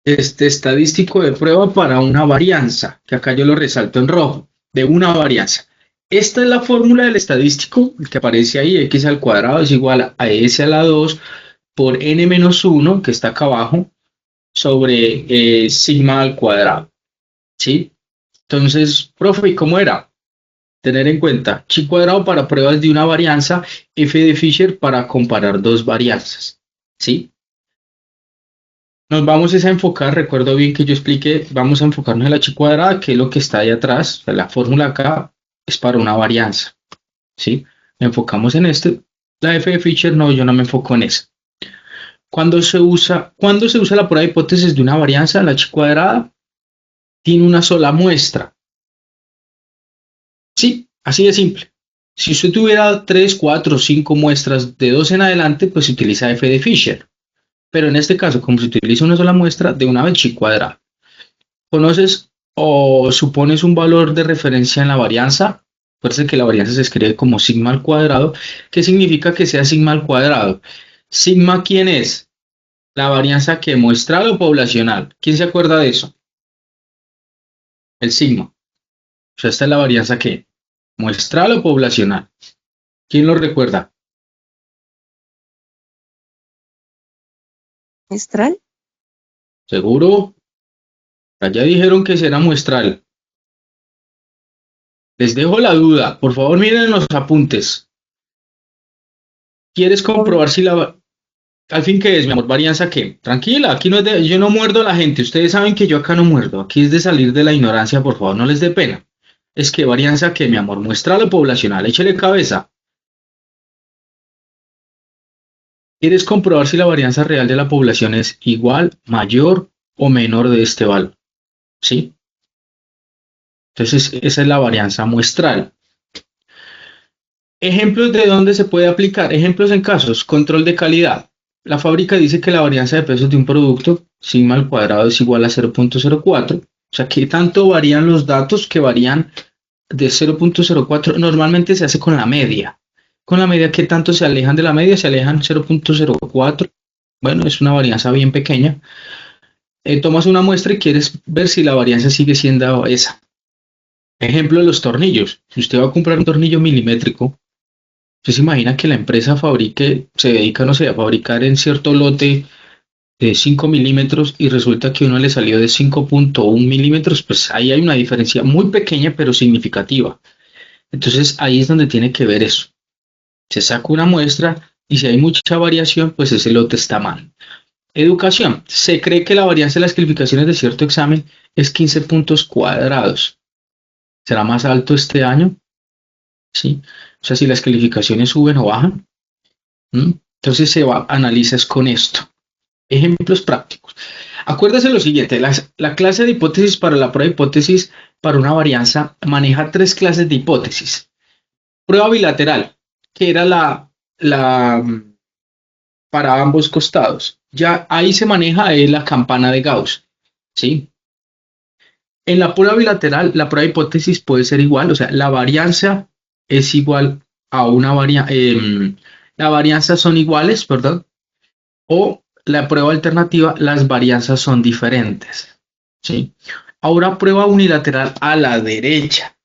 estadístico de prueba para una varianza, que acá yo lo resalto en rojo, de una varianza. Esta es la fórmula del estadístico, el que aparece ahí, x al cuadrado es igual a s a la 2 por n menos 1, que está acá abajo, sobre sigma al cuadrado, ¿sí? Entonces, profe, ¿y cómo era? Tener en cuenta chi cuadrado para pruebas de una varianza, f de Fisher para comparar dos varianzas, ¿sí? Nos vamos a enfocar, recuerdo bien que yo expliqué, vamos a enfocarnos en la chi cuadrada, que es lo que está ahí atrás, o sea, la fórmula acá es para una varianza, ¿sí? Me enfocamos en este, la f de Fisher no, yo no me enfoco en esa. ¿Cuándo se usa la prueba de hipótesis de una varianza? La chi cuadrada tiene una sola muestra, ¿sí? Así de simple. Si usted tuviera 3, 4, 5 muestras de 2 en adelante, pues se utiliza f de Fisher. Pero en este caso, como se utiliza una sola muestra, de una vez chi cuadrada. ¿Conoces o supones un valor de referencia en la varianza? Parece que la varianza se escribe como sigma al cuadrado. ¿Qué significa que sea sigma al cuadrado? ¿Sigma quién es? La varianza que muestral o poblacional. ¿Quién se acuerda de eso? El sigma. O sea, esta es la varianza que muestral o poblacional. ¿Quién lo recuerda? Mestral. ¿Seguro? Allá dijeron que será muestral. Les dejo la duda. Por favor, miren los apuntes. ¿Quieres comprobar si la... Al fin, ¿qué es, mi amor? ¿Varianza qué? Tranquila, aquí no es de... Yo no muerdo a la gente. Ustedes saben que yo acá no muerdo. Aquí es de salir de la ignorancia, por favor, no les dé pena. Es que varianza qué, mi amor. Muestra lo poblacional. Échele cabeza. ¿Quieres comprobar si la varianza real de la población es igual, mayor o menor de este valor? ¿Sí? Entonces, esa es la varianza muestral. Ejemplos de dónde se puede aplicar. Ejemplos en casos. Control de calidad. La fábrica dice que la varianza de pesos de un producto, sigma al cuadrado, es igual a 0.04. O sea, ¿qué tanto varían los datos que varían de 0.04? Normalmente se hace con la media. Con la media, ¿qué tanto se alejan de la media? Se alejan 0.04. Bueno, es una varianza bien pequeña. Tomas una muestra y quieres ver si la varianza sigue siendo esa. Ejemplo de los tornillos. Si usted va a comprar un tornillo milimétrico, usted se imagina que la empresa se dedica, no sé, a fabricar en cierto lote de 5 milímetros y resulta que uno le salió de 5.1 milímetros, pues ahí hay una diferencia muy pequeña pero significativa. Entonces ahí es donde tiene que ver eso. Se saca una muestra y si hay mucha variación, pues ese lote está mal. Educación. Se cree que la varianza de las calificaciones de cierto examen es 15 puntos cuadrados. ¿Será más alto este año? ¿Sí? O sea, si las calificaciones suben o bajan. Entonces analizas con esto. Ejemplos prácticos. Acuérdese lo siguiente, la clase de hipótesis para la prueba de hipótesis para una varianza maneja tres clases de hipótesis. Prueba bilateral, que era la para ambos costados. Ya ahí se maneja la campana de Gauss. ¿Sí? En la prueba bilateral, la prueba de hipótesis puede ser igual, o sea, la varianza es igual a una varianza, la varianza son iguales, perdón, o la prueba alternativa, las varianzas son diferentes. ¿Sí? Ahora prueba unilateral a la derecha.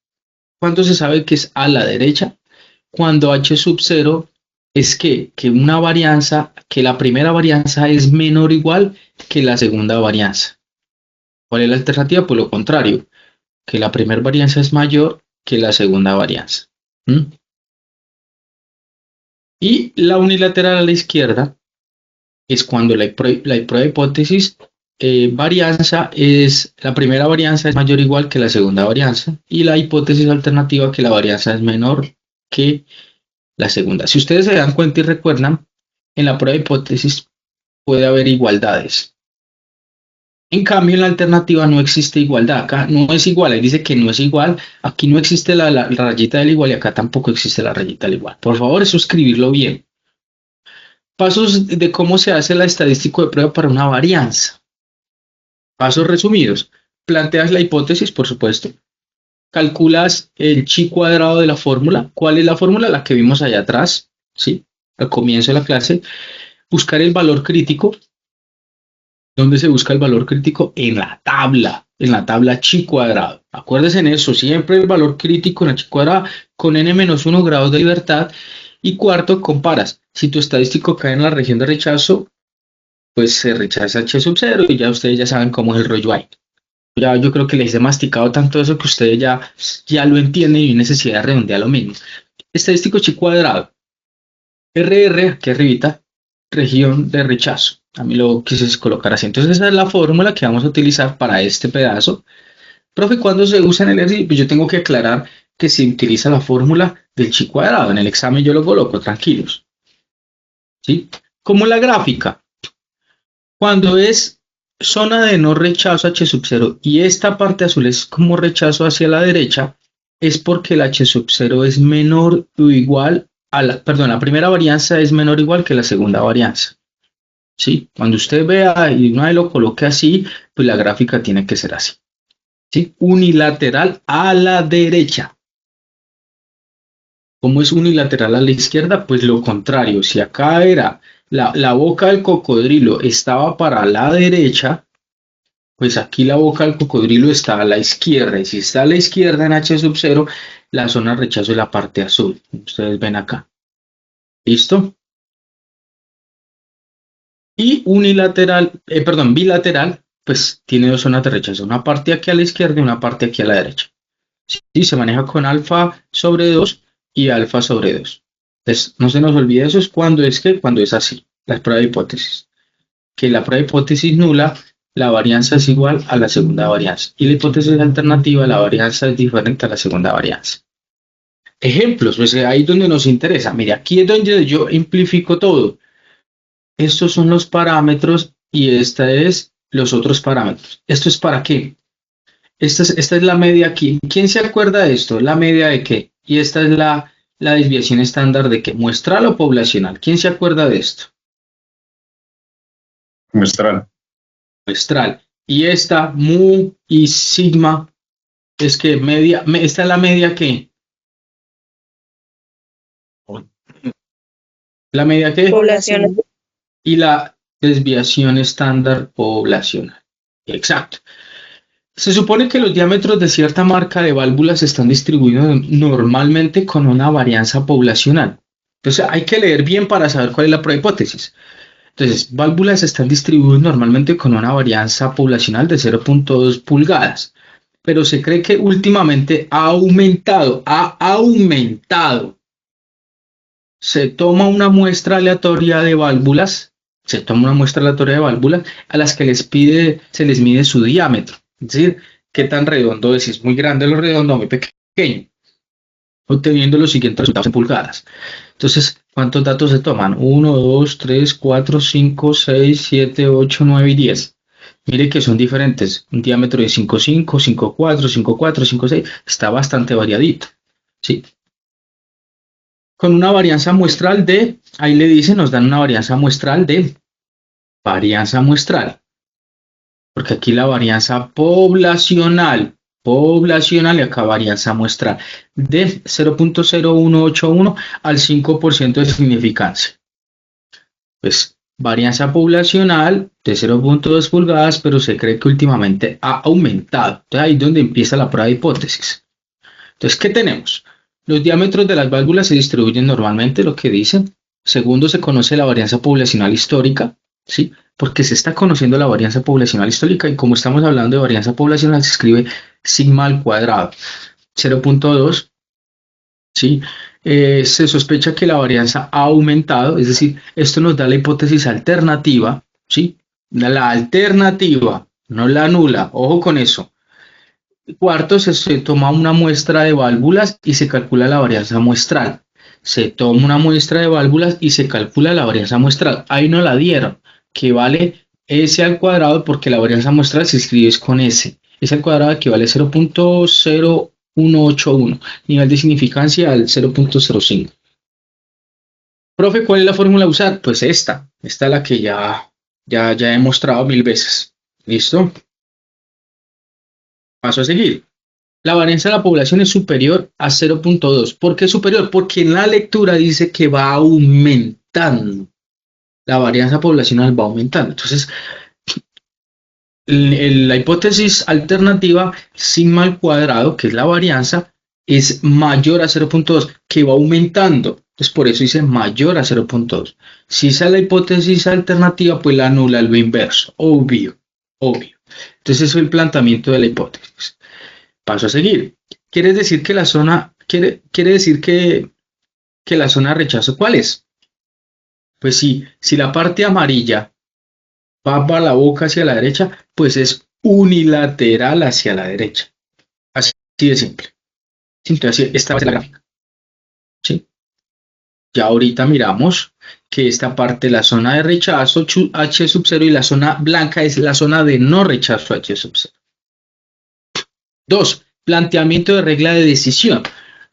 ¿Cuándo se sabe que es a la derecha? Cuando h sub 0 es que una varianza, que la primera varianza es menor o igual que la segunda varianza. ¿Cuál es la alternativa? Pues lo contrario, que la primera varianza es mayor que la segunda varianza. ¿Mm? Y la unilateral a la izquierda es cuando la prueba hipótesis varianza es, la primera varianza es mayor o igual que la segunda varianza y la hipótesis alternativa que la varianza es menor que la segunda. Si ustedes se dan cuenta y recuerdan, en la prueba hipótesis puede haber igualdades. En cambio, en la alternativa no existe igualdad. Acá no es igual. Él dice que no es igual. Aquí no existe la rayita del igual y acá tampoco existe la rayita del igual. Por favor, eso escribirlo bien. Pasos de cómo se hace la estadística de prueba para una varianza. Pasos resumidos. Planteas la hipótesis, por supuesto. Calculas el chi cuadrado de la fórmula. ¿Cuál es la fórmula? La que vimos allá atrás, ¿sí? Al comienzo de la clase. Buscar el valor crítico. ¿Dónde se busca el valor crítico? En la tabla chi cuadrado. Acuérdense en eso, siempre el valor crítico en la chi cuadrada con n-1 grados de libertad. Y cuarto, comparas. Si tu estadístico cae en la región de rechazo, pues se rechaza h sub 0 y ya ustedes ya saben cómo es el rollo ahí. Ya yo creo que les he masticado tanto eso que ustedes ya lo entienden y no hay necesidad de redondear lo mismo. Estadístico chi cuadrado. RR, aquí arribita, región de rechazo. A mí lo quise colocar así. Entonces esa es la fórmula que vamos a utilizar para este pedazo. Profe, ¿cuándo se usa en el ejercicio? Pues yo tengo que aclarar que se utiliza la fórmula del chi cuadrado. En el examen yo lo coloco, tranquilos. ¿Sí? Como la gráfica. Cuando es zona de no rechazo h sub 0 y esta parte azul es como rechazo hacia la derecha, es porque el h sub 0 es menor o igual a la primera varianza es menor o igual que la segunda varianza. ¿Sí? Cuando usted vea y una vez lo coloque así, pues la gráfica tiene que ser así. ¿Sí? Unilateral a la derecha. ¿Cómo es unilateral a la izquierda? Pues lo contrario. Si acá era la boca del cocodrilo estaba para la derecha, pues aquí la boca del cocodrilo está a la izquierda. Y si está a la izquierda en h sub 0, la zona de rechazo es la parte azul. Ustedes ven acá. ¿Listo? Y bilateral, pues tiene dos zonas de rechazo, una parte aquí a la izquierda y una parte aquí a la derecha. Sí, se maneja con alfa sobre 2 y alfa sobre 2. Entonces, no se nos olvide eso, es cuando es así, la prueba de hipótesis. Que la prueba de hipótesis nula, la varianza es igual a la segunda varianza. Y la hipótesis alternativa, la varianza es diferente a la segunda varianza. Ejemplos, pues ahí es donde nos interesa. Mire, aquí es donde yo simplifico todo. Estos son los parámetros y esta es los otros parámetros. ¿Esto es para qué? Esta es la media aquí. ¿Quién se acuerda de esto? ¿La media de qué? Y esta es la desviación estándar de qué. ¿Muestral o poblacional? ¿Quién se acuerda de esto? Muestral. Muestral. Y esta, mu y sigma, es que media, esta es la media qué. ¿La media qué? Población. Y la desviación estándar poblacional. Exacto. Se supone que los diámetros de cierta marca de válvulas están distribuidos normalmente con una varianza poblacional. Entonces hay que leer bien para saber cuál es la prueba hipótesis. Entonces, válvulas están distribuidos normalmente con una varianza poblacional de 0.2 pulgadas, pero se cree que últimamente ha aumentado. Se toma una muestra aleatoria de válvulas, a las que se les mide su diámetro. Es decir, qué tan redondo es, si es muy grande lo redondo o muy pequeño, obteniendo los siguientes resultados en pulgadas. Entonces, ¿cuántos datos se toman? 1, 2, 3, 4, 5, 6, 7, 8, 9 y 10. Mire que son diferentes. Un diámetro de 5,5, 5,4, 5,4, 5,6. Está bastante variadito. ¿Sí? Con una varianza muestral de, ahí le dicen, nos dan una varianza muestral de varianza muestral. Porque aquí la varianza poblacional y acá varianza muestral de 0.0181 al 5% de significancia. Pues varianza poblacional de 0.2 pulgadas, pero se cree que últimamente ha aumentado. Entonces ahí es donde empieza la prueba de hipótesis. Entonces, ¿qué tenemos? Los diámetros de las válvulas se distribuyen normalmente, lo que dicen. Segundo, se conoce la varianza poblacional histórica, ¿sí? Porque se está conociendo la varianza poblacional histórica y como estamos hablando de varianza poblacional, se escribe sigma al cuadrado. 0.2, ¿sí? Se sospecha que la varianza ha aumentado, es decir, esto nos da la hipótesis alternativa, ¿sí? La alternativa, no la nula, ojo con eso. Cuarto, se toma una muestra de válvulas y se calcula la varianza muestral. Se toma una muestra de válvulas y se calcula la varianza muestral. Ahí no la dieron, que vale S al cuadrado porque la varianza muestral se escribe con S. S al cuadrado equivale a 0.0181. Nivel de significancia al 0.05. Profe, ¿cuál es la fórmula a usar? Pues esta. Esta es la que ya he mostrado 1000 veces. ¿Listo? Paso a seguir. La varianza de la población es superior a 0.2. ¿Por qué es superior? Porque en la lectura dice que va aumentando. La varianza poblacional va aumentando. Entonces, La hipótesis alternativa sigma al cuadrado, que es la varianza, es mayor a 0.2, que va aumentando. Entonces, por eso dice mayor a 0.2. Si esa es la hipótesis alternativa, pues la anula lo inverso. Obvio, obvio. Entonces, eso es el planteamiento de la hipótesis. Paso a seguir. Quiere decir que la zona, quiere decir que la zona de rechazo, ¿cuál es? Pues si la parte amarilla va para la boca hacia la derecha, pues es unilateral hacia la derecha. Así de simple. Entonces, esta va a ser la gráfica. ¿Sí? Ya ahorita miramos que esta parte, la zona de rechazo H sub 0 y la zona blanca es la zona de no rechazo H sub 0. 2. Planteamiento de regla de decisión.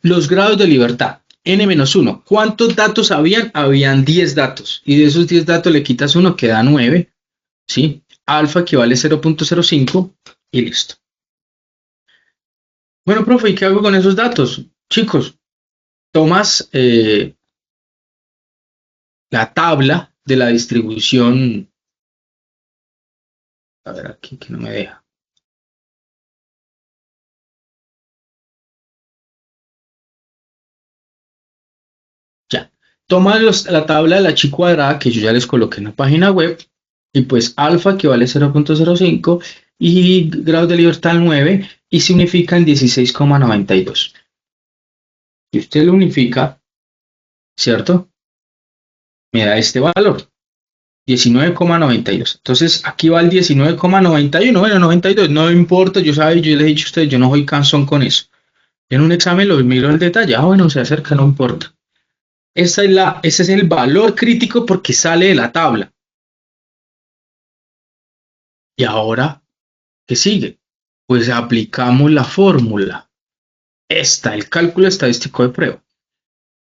Los grados de libertad. N-1. ¿Cuántos datos habían? Habían 10 datos. Y de esos 10 datos le quitas 1, queda 9. ¿Sí? Alfa equivale a 0.05 y listo. Bueno, profe, ¿y qué hago con esos datos? Chicos, tomas la tabla de la distribución. A ver, aquí que no me deja. Ya. Tomas la tabla de la chi cuadrada que yo ya les coloqué en la página web. Y pues alfa equivale a 0.05 y grados de libertad 9 y se unifica en 16,92. Si usted lo unifica, ¿cierto? Me da este valor, 19,92. Entonces aquí va el 19,91. Bueno, 92, no importa, yo les he dicho a ustedes, yo no soy cansón con eso. En un examen lo miro el detalle, bueno, se acerca, no importa. Ese es el valor crítico porque sale de la tabla. Y ahora, ¿qué sigue? Pues aplicamos la fórmula. El cálculo estadístico de prueba.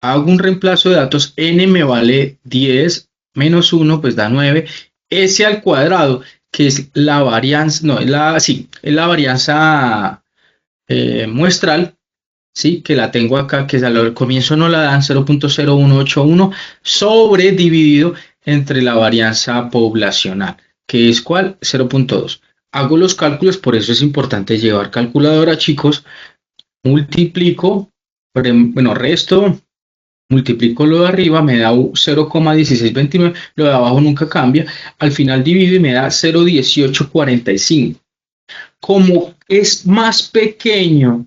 Hago un reemplazo de datos, n me vale 10 menos 1, pues da 9. S al cuadrado, que es la varianza, no, es la varianza muestral, ¿sí? Que la tengo acá, que al comienzo no la dan 0.0181 sobre dividido entre la varianza poblacional, que es ¿cuál? 0.2. Hago los cálculos, por eso es importante llevar calculadora, chicos. Multiplico, bueno, resto, multiplico lo de arriba, me da 0,1629, lo de abajo nunca cambia, al final divido y me da 0,1845. Como es más pequeño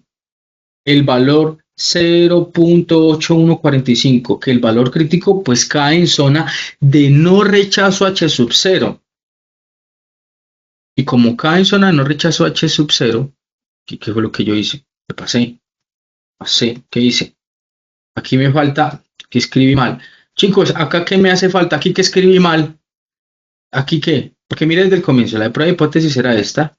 el valor 0.8145 que el valor crítico, pues cae en zona de no rechazo H sub 0. Y como cae en zona de no rechazo H sub 0, ¿qué fue lo que yo hice? Me pasé, ¿qué hice? Aquí me falta, que escribí mal. Chicos, acá ¿qué me hace falta? Aquí que escribí mal. ¿Aquí qué? Porque mire desde el comienzo, la prueba de hipótesis era esta.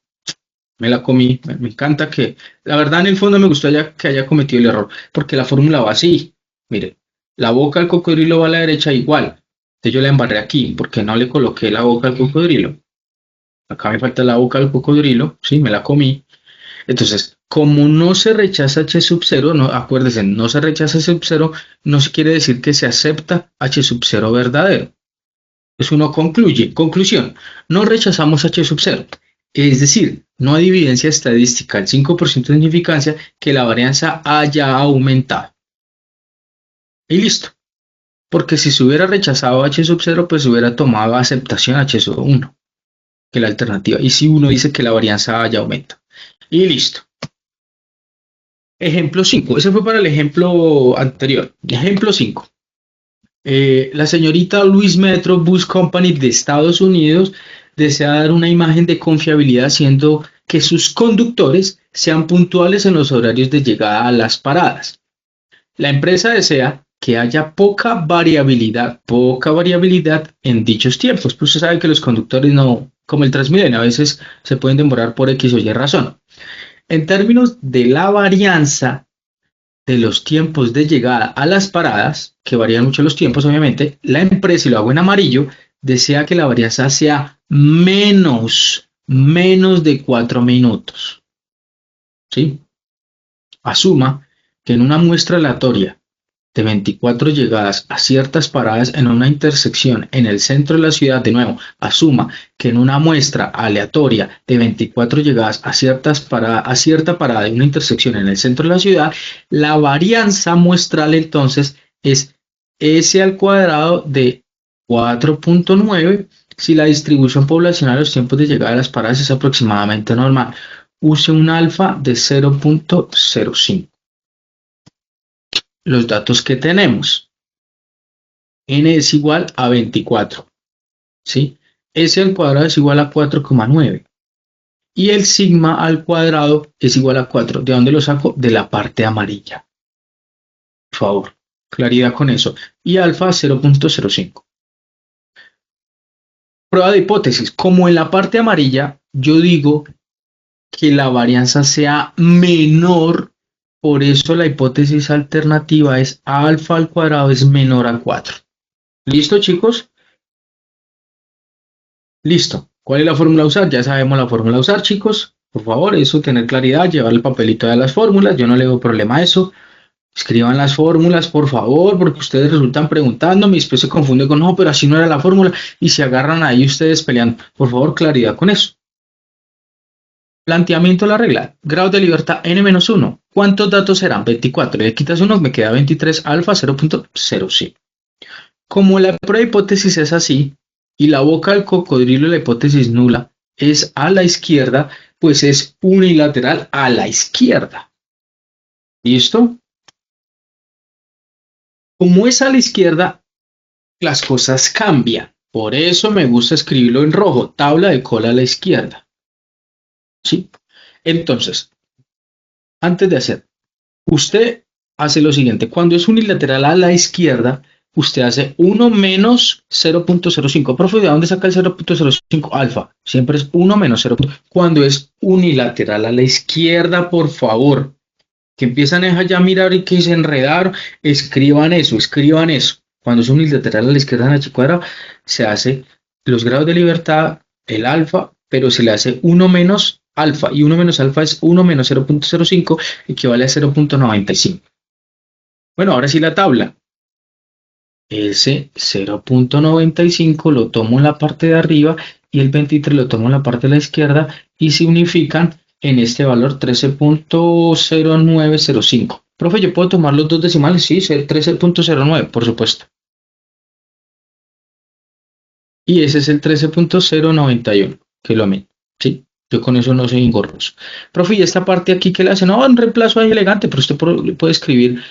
Me la comí. Me encanta que, la verdad en el fondo me gustó que haya cometido el error, porque la fórmula va así. Mire, la boca del cocodrilo va a la derecha igual. Entonces yo la embarré aquí, porque no le coloqué la boca al cocodrilo. Acá me falta la boca del cocodrilo, sí, me la comí. Entonces, como no se rechaza H sub 0, no, acuérdense, no se rechaza H sub 0, no se quiere decir que se acepta H sub 0 verdadero. Eso uno concluye. Conclusión, no rechazamos H sub 0. Es decir, no hay evidencia estadística al 5% de significancia que la varianza haya aumentado. Y listo. Porque si se hubiera rechazado H sub 0, pues se hubiera tomado aceptación H sub 1, que es la alternativa. Y si uno dice que la varianza haya aumentado. Y listo. Ejemplo 5. Ese fue para el ejemplo anterior. Ejemplo 5. La señorita Louise Metro Bus Company de Estados Unidos desea dar una imagen de confiabilidad haciendo que sus conductores sean puntuales en los horarios de llegada a las paradas. La empresa desea que haya poca variabilidad en dichos tiempos. Pues usted sabe que los conductores no, como el Transmilenio, a veces se pueden demorar por X o Y razón. En términos de la varianza de los tiempos de llegada a las paradas, que varían mucho los tiempos, obviamente, la empresa, y lo hago en amarillo, desea que la varianza sea menos de 4 minutos. ¿Sí? Asuma que en una muestra aleatoria de 24 llegadas a ciertas paradas en una intersección en el centro de la ciudad, de nuevo, asuma que en una muestra aleatoria de 24 llegadas a cierta parada de una intersección en el centro de la ciudad, la varianza muestral entonces es S al cuadrado de 4.9 si la distribución poblacional de los tiempos de llegada a las paradas es aproximadamente normal. Use un alfa de 0.05. Los datos que tenemos. N es igual a 24. ¿Sí? S al cuadrado es igual a 4,9. Y el sigma al cuadrado es igual a 4. ¿De dónde lo saco? De la parte amarilla. Por favor, claridad con eso. Y alfa 0.05. Prueba de hipótesis. Como en la parte amarilla, yo digo que la varianza sea menor, por eso la hipótesis alternativa es alfa al cuadrado es menor a 4. ¿Listo, chicos? Listo. ¿Cuál es la fórmula a usar? Ya sabemos la fórmula a usar, chicos. Por favor, eso, tener claridad, llevar el papelito de las fórmulas. Yo no le veo problema a eso. Escriban las fórmulas, por favor, porque ustedes resultan preguntándome y después se confunden con, no, pero así no era la fórmula, y se agarran ahí ustedes peleando. Por favor, claridad con eso. Planteamiento de la regla. Grado de libertad n-1. ¿Cuántos datos serán? 24. Le quitas 1, me queda 23, alfa 0.05. Como la prueba de hipótesis es así, y la boca del cocodrilo de la hipótesis nula es a la izquierda, pues es unilateral a la izquierda. ¿Listo? Como es a la izquierda, las cosas cambian. Por eso me gusta escribirlo en rojo, tabla de cola a la izquierda. ¿Sí? Entonces, antes de hacer, usted hace lo siguiente. Cuando es unilateral a la izquierda, usted hace 1 menos 0.05. Profe, ¿de dónde saca el 0.05? Alfa. Siempre es 1 menos 0. Cuando es unilateral a la izquierda, por favor, que empiezan a ya mirar y que se enredaron, escriban eso, escriban eso. Cuando es unilateral a la izquierda en h cuadrado, se hace los grados de libertad, el alfa, pero se le hace 1 menos alfa, y 1 menos alfa es 1 menos 0.05, equivale a 0.95. Bueno, ahora sí la tabla. Ese 0.95 lo tomo en la parte de arriba y el 23 lo tomo en la parte de la izquierda y se unifican en este valor 13.0905. Profe, ¿yo puedo tomar los dos decimales? Sí, 13.09, por supuesto. Y ese es el 13.091, que lo amén. Sí, yo con eso no soy engorroso. Profe, ¿y esta parte aquí qué le hace? No, un reemplazo ahí elegante, pero usted puede escribir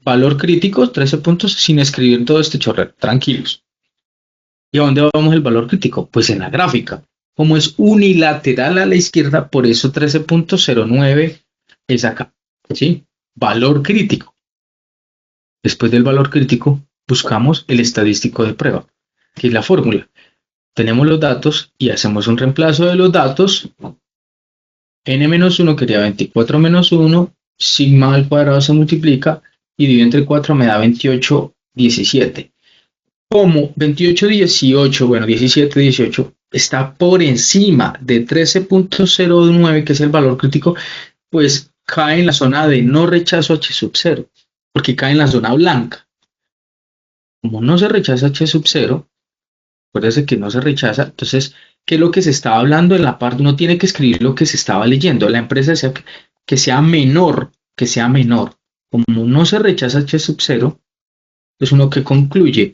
valor crítico, 13 puntos, sin escribir todo este chorrero. Tranquilos. ¿Y a dónde vamos el valor crítico? Pues en la gráfica. Como es unilateral a la izquierda, por eso 13.09 es acá. ¿Sí? Valor crítico. Después del valor crítico, buscamos el estadístico de prueba, que es la fórmula. Tenemos los datos y hacemos un reemplazo de los datos. N-1 quería 24 menos 1, sigma al cuadrado se multiplica y dividido entre 4 me da 28, 17. Como 28, 18, bueno, 17, 18 está por encima de 13.09, que es el valor crítico, pues cae en la zona de no rechazo H sub 0, porque cae en la zona blanca. Como no se rechaza H sub 0, acuérdense que no se rechaza, entonces, ¿qué es lo que se estaba hablando en la parte? No tiene que escribir lo que se estaba leyendo. La empresa desea que sea menor, que sea menor. Como no se rechaza H sub 0, es uno que concluye.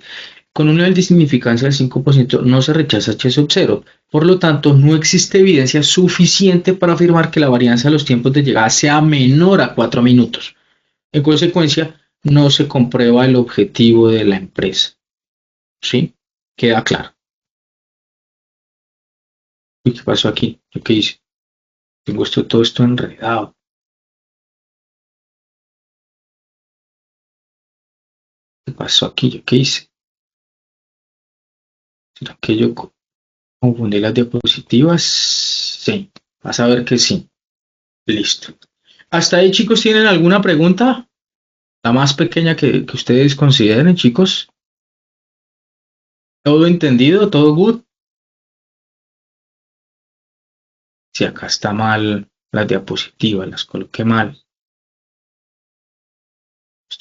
Con un nivel de significancia del 5% no se rechaza H sub 0. Por lo tanto, no existe evidencia suficiente para afirmar que la varianza de los tiempos de llegada sea menor a 4 minutos. En consecuencia, no se comprueba el objetivo de la empresa. ¿Sí? Queda claro. ¿Y qué pasó aquí? ¿Yo qué hice? Tengo todo esto enredado. ¿Qué pasó aquí? ¿Yo qué hice? ¿Será que yo confundí las diapositivas? Sí. Vas a ver que sí. Listo. ¿Hasta ahí, chicos, tienen alguna pregunta? La más pequeña que ustedes consideren, chicos. ¿Todo entendido? ¿Todo good? Si acá está mal las diapositivas, las coloqué mal.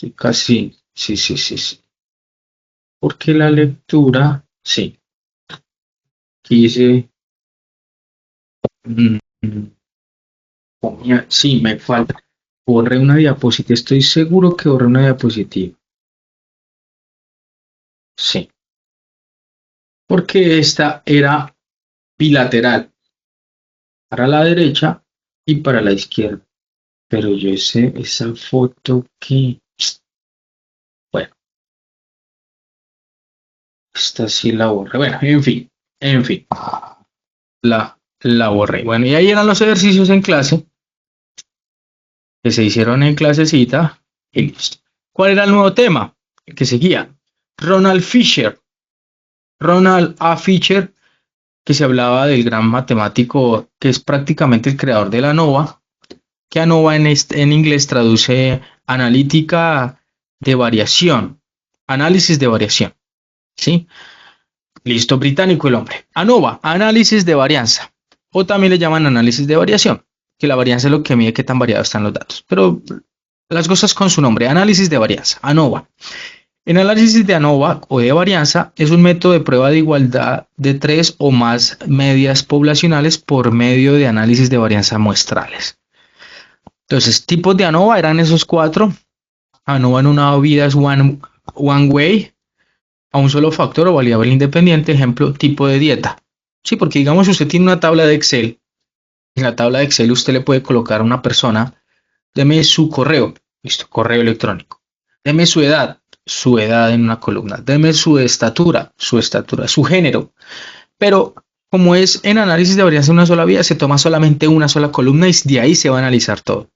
Sí, casi, sí, sí, sí, sí. Porque la lectura, sí, quise, mm, mm, sí, me falta. Borré una diapositiva, estoy seguro que borré una diapositiva. Sí, porque esta era bilateral para la derecha y para la izquierda. Pero yo sé esa foto que, bueno, esta sí la borré. Bueno, en fin, la borré. Bueno, y ahí eran los ejercicios en clase que se hicieron en clasecita y listo. ¿Cuál era el nuevo tema? El que seguía. Ronald Fisher. Ronald A. Fisher, que se hablaba del gran matemático que es prácticamente el creador de la ANOVA, que ANOVA en inglés traduce analítica de variación, análisis de variación, ¿sí? Listo, británico el hombre. ANOVA, análisis de varianza, o también le llaman análisis de variación, que la varianza es lo que mide qué tan variados están los datos, pero las cosas con su nombre, análisis de varianza, ANOVA. El análisis de ANOVA o de varianza es un método de prueba de igualdad de tres o más medias poblacionales por medio de análisis de varianza muestrales. Entonces, tipos de ANOVA eran esos cuatro. ANOVA en una vida es one way, a un solo factor o variable independiente. Ejemplo, tipo de dieta. Sí, porque digamos usted tiene una tabla de Excel. En la tabla de Excel usted le puede colocar a una persona, deme su correo, listo, correo electrónico. Deme su edad en una columna. Deme su estatura, su género. Pero como es en análisis de varianza en una sola vía, se toma solamente una sola columna y de ahí se va a analizar todo.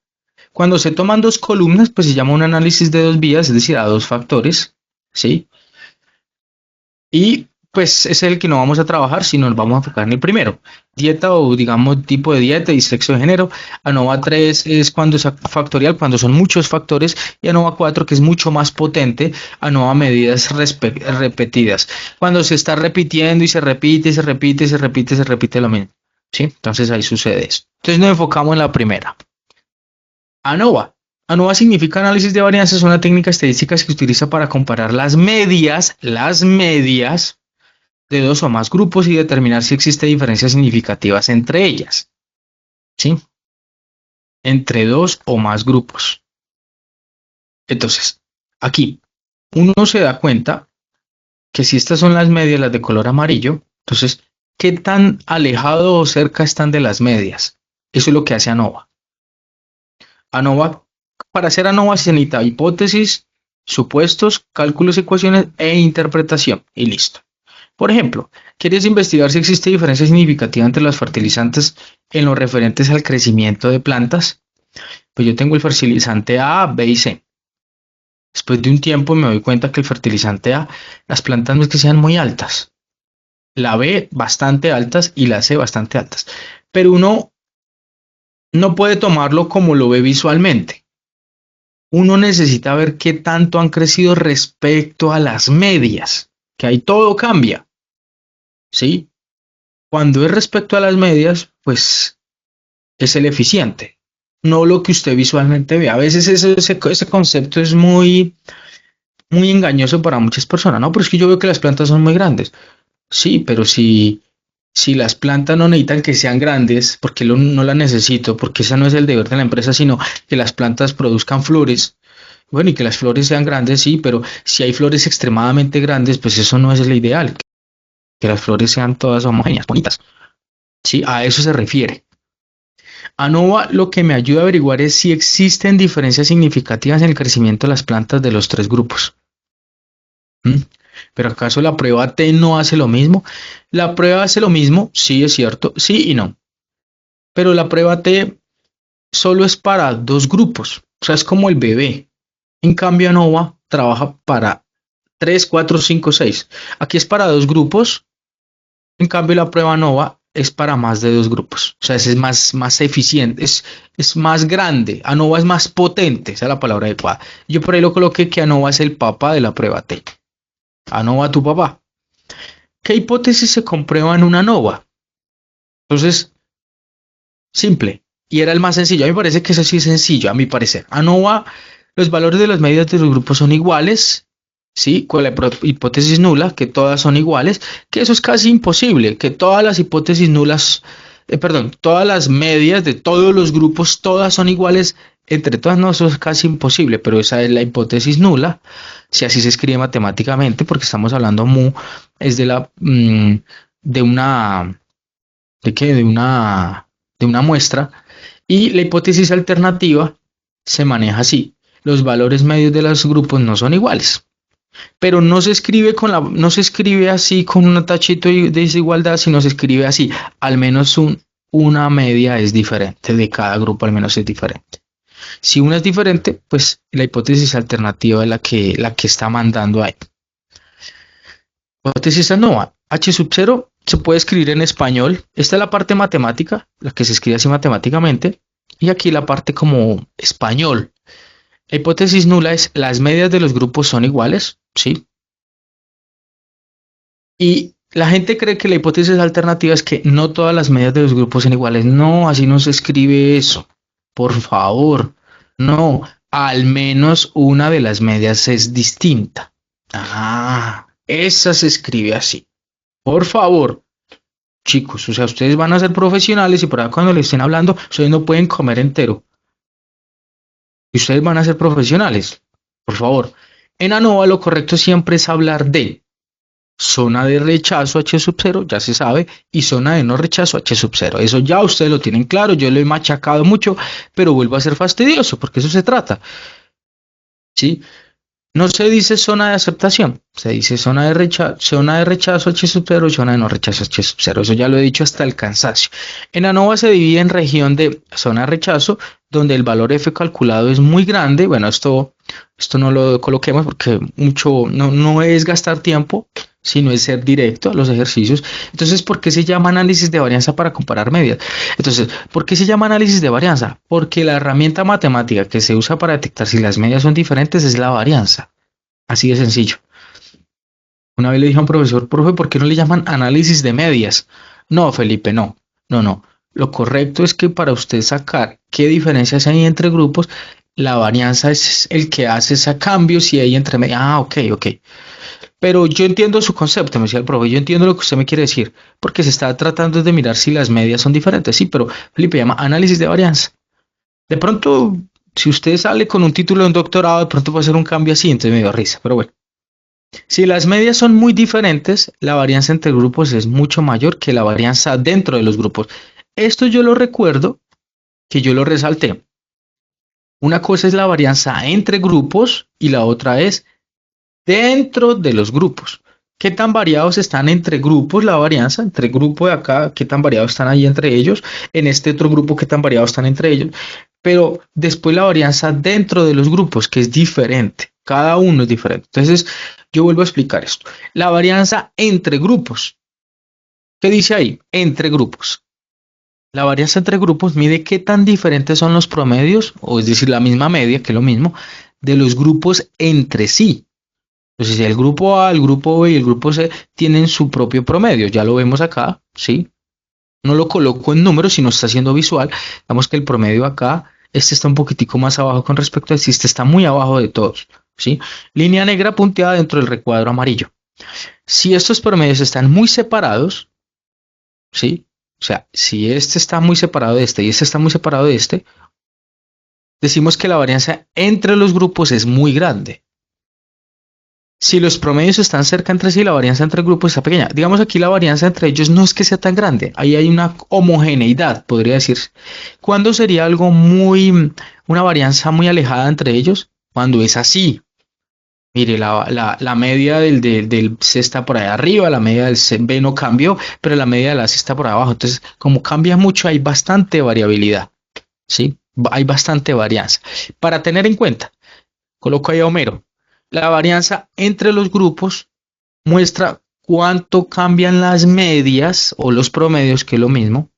Cuando se toman dos columnas, pues se llama un análisis de dos vías, es decir, a dos factores, ¿sí? Y pues es el que no vamos a trabajar, sino nos vamos a enfocar en el primero. Dieta o digamos tipo de dieta y sexo de género. ANOVA 3 es cuando es factorial, cuando son muchos factores. Y ANOVA 4 que es mucho más potente, ANOVA medidas repetidas. Cuando se está repitiendo y se repite, se repite, se repite, se repite lo mismo. ¿Sí? Entonces ahí sucede eso. Entonces nos enfocamos en la primera. ANOVA. ANOVA significa análisis de varianza, es una técnica estadística que se utiliza para comparar las medias de dos o más grupos y determinar si existen diferencias significativas entre ellas. ¿Sí? Entre dos o más grupos. Entonces, aquí uno se da cuenta que si estas son las medias, las de color amarillo, entonces, ¿qué tan alejado o cerca están de las medias? Eso es lo que hace ANOVA. ANOVA, para hacer ANOVA se necesita hipótesis, supuestos, cálculos, ecuaciones e interpretación. Y listo. Por ejemplo, ¿quieres investigar si existe diferencia significativa entre los fertilizantes en lo referentes al crecimiento de plantas? Pues yo tengo el fertilizante A, B y C. Después de un tiempo me doy cuenta que el fertilizante A, las plantas no es que sean muy altas. La B bastante altas y la C bastante altas. Pero uno no puede tomarlo como lo ve visualmente. Uno necesita ver qué tanto han crecido respecto a las medias, que ahí todo cambia, ¿sí? Cuando es respecto a las medias, pues es el eficiente, no lo que usted visualmente ve. A veces ese concepto es muy engañoso para muchas personas, ¿no? Pero es que yo veo que las plantas son muy grandes. Sí, pero si las plantas no necesitan que sean grandes, porque no las necesito, porque ese no es el deber de la empresa, sino que las plantas produzcan flores. Bueno, y que las flores sean grandes, sí, pero si hay flores extremadamente grandes, pues eso no es lo ideal, que las flores sean todas homogéneas, bonitas. Sí, a eso se refiere. ANOVA lo que me ayuda a averiguar es si existen diferencias significativas en el crecimiento de las plantas de los tres grupos. ¿Mm? ¿Pero acaso la prueba T no hace lo mismo? La prueba hace lo mismo, sí es cierto, sí y no. Pero la prueba T solo es para dos grupos, o sea, es como el bebé. En cambio, ANOVA trabaja para 3, 4, 5, 6. Aquí es para dos grupos, en cambio la prueba ANOVA es para más de dos grupos. O sea, es más eficiente, es más grande. ANOVA es más potente, esa es la palabra adecuada. Yo por ahí lo coloqué que ANOVA es el papá de la prueba T. ANOVA tu papá. ¿Qué hipótesis se comprueba en una ANOVA? Entonces, simple. Y era el más sencillo. A mí me parece que eso sí es sencillo, a mi parecer. ANOVA Los valores de las medias de los grupos son iguales, ¿sí? Con la hipótesis nula, que todas son iguales, que eso es casi imposible, que todas las hipótesis nulas, perdón, todas las medias de todos los grupos, todas son iguales entre todas, no, eso es casi imposible, pero esa es la hipótesis nula, si así se escribe matemáticamente, porque estamos hablando mu, es de la, de una, ¿de qué? De una muestra, y la hipótesis alternativa se maneja así. Los valores medios de los grupos no son iguales, pero no se escribe no se escribe así con un tachito de desigualdad, sino se escribe así, al menos una media es diferente, de cada grupo al menos es diferente. Si una es diferente, pues la hipótesis alternativa es la que está mandando ahí. Hipótesis ANOVA. H sub 0 se puede escribir en español. Esta es la parte matemática, la que se escribe así matemáticamente. Y aquí la parte como español. La hipótesis nula es las medias de los grupos son iguales, ¿sí? Y la gente cree que la hipótesis alternativa es que no todas las medias de los grupos son iguales. No, así no se escribe eso. Por favor, no. Al menos una de las medias es distinta. Ah, esa se escribe así. Por favor, chicos, o sea, ustedes van a ser profesionales y por ahí cuando les estén hablando, ustedes no pueden comer entero. Y ustedes van a ser profesionales. Por favor. En ANOVA lo correcto siempre es hablar de zona de rechazo H sub 0, ya se sabe, y zona de no rechazo H sub 0. Eso ya ustedes lo tienen claro, yo lo he machacado mucho, pero vuelvo a ser fastidioso, porque eso se trata. ¿Sí? No se dice zona de aceptación, se dice zona de rechazo H sub 0 y zona de no rechazo H sub 0. Eso ya lo he dicho hasta el cansancio. En ANOVA se divide en región de zona de rechazo, donde el valor F calculado es muy grande. Bueno, esto no lo coloquemos porque mucho no es gastar tiempo, sino es ser directo a los ejercicios. Entonces, ¿por qué se llama análisis de varianza para comparar medias? Entonces, ¿por qué se llama análisis de varianza? Porque la herramienta matemática que se usa para detectar si las medias son diferentes es la varianza. Así de sencillo. Una vez le dije a un profesor, profe, ¿por qué no le llaman análisis de medias? No, Felipe, no. No. Lo correcto es que para usted sacar qué diferencias hay entre grupos, la varianza es el que hace ese cambio si hay entre medias. Ah, ok. Pero yo entiendo su concepto, me decía el profe, yo entiendo lo que usted me quiere decir, porque se está tratando de mirar si las medias son diferentes. Sí, pero Felipe llama análisis de varianza. De pronto, si usted sale con un título de un doctorado, de pronto puede hacer un cambio así, entonces me dio risa, pero bueno. Si las medias son muy diferentes, la varianza entre grupos es mucho mayor que la varianza dentro de los grupos. Esto yo lo recuerdo que yo lo resalté. Una cosa es la varianza entre grupos y la otra es dentro de los grupos. ¿Qué tan variados están entre grupos la varianza? Entre el grupo de acá, ¿qué tan variados están ahí entre ellos? En este otro grupo, ¿qué tan variados están entre ellos? Pero después la varianza dentro de los grupos, que es diferente. Cada uno es diferente. Entonces, yo vuelvo a explicar esto. La varianza entre grupos. ¿Qué dice ahí? Entre grupos. La varianza entre grupos mide qué tan diferentes son los promedios, o es decir, la misma media, que es lo mismo, de los grupos entre sí. Entonces, si el grupo A, el grupo B y el grupo C tienen su propio promedio, ya lo vemos acá, ¿sí? No lo coloco en números, sino está siendo visual. Vemos que el promedio acá, este está un poquitico más abajo con respecto a este está muy abajo de todos, ¿sí? Línea negra punteada dentro del recuadro amarillo. Si estos promedios están muy separados, ¿sí? O sea, si este está muy separado de este y este está muy separado de este, decimos que la varianza entre los grupos es muy grande. Si los promedios están cerca entre sí, la varianza entre grupos está pequeña. Digamos aquí la varianza entre ellos no es que sea tan grande. Ahí hay una homogeneidad, podría decirse. ¿Cuándo sería una varianza muy alejada entre ellos? Cuando es así. Mire, la media del C está por ahí arriba, la media del B no cambió, pero la media de la C está por abajo. Entonces, como cambia mucho, hay bastante variabilidad. ¿Sí? Hay bastante varianza. Para tener en cuenta, coloco ahí a Homero. La varianza entre los grupos muestra cuánto cambian las medias o los promedios, que es lo mismo,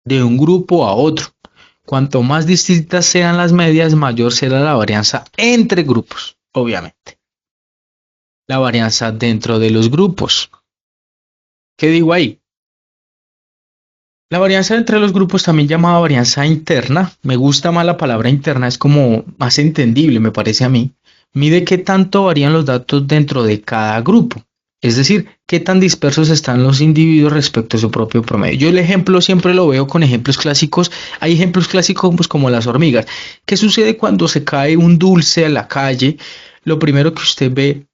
de un grupo a otro. Cuanto más distintas sean las medias, mayor será la varianza entre grupos, obviamente. La varianza dentro de los grupos. ¿Qué digo ahí? La varianza entre los grupos, también llamada varianza interna, me gusta más la palabra interna, es como más entendible, me parece a mí. Mide qué tanto varían los datos dentro de cada grupo, es decir, qué tan dispersos están los individuos respecto a su propio promedio. Yo el ejemplo siempre lo veo con ejemplos clásicos. Hay ejemplos clásicos pues, como las hormigas. ¿Qué sucede cuando se cae un dulce a la calle? Lo primero que usted ve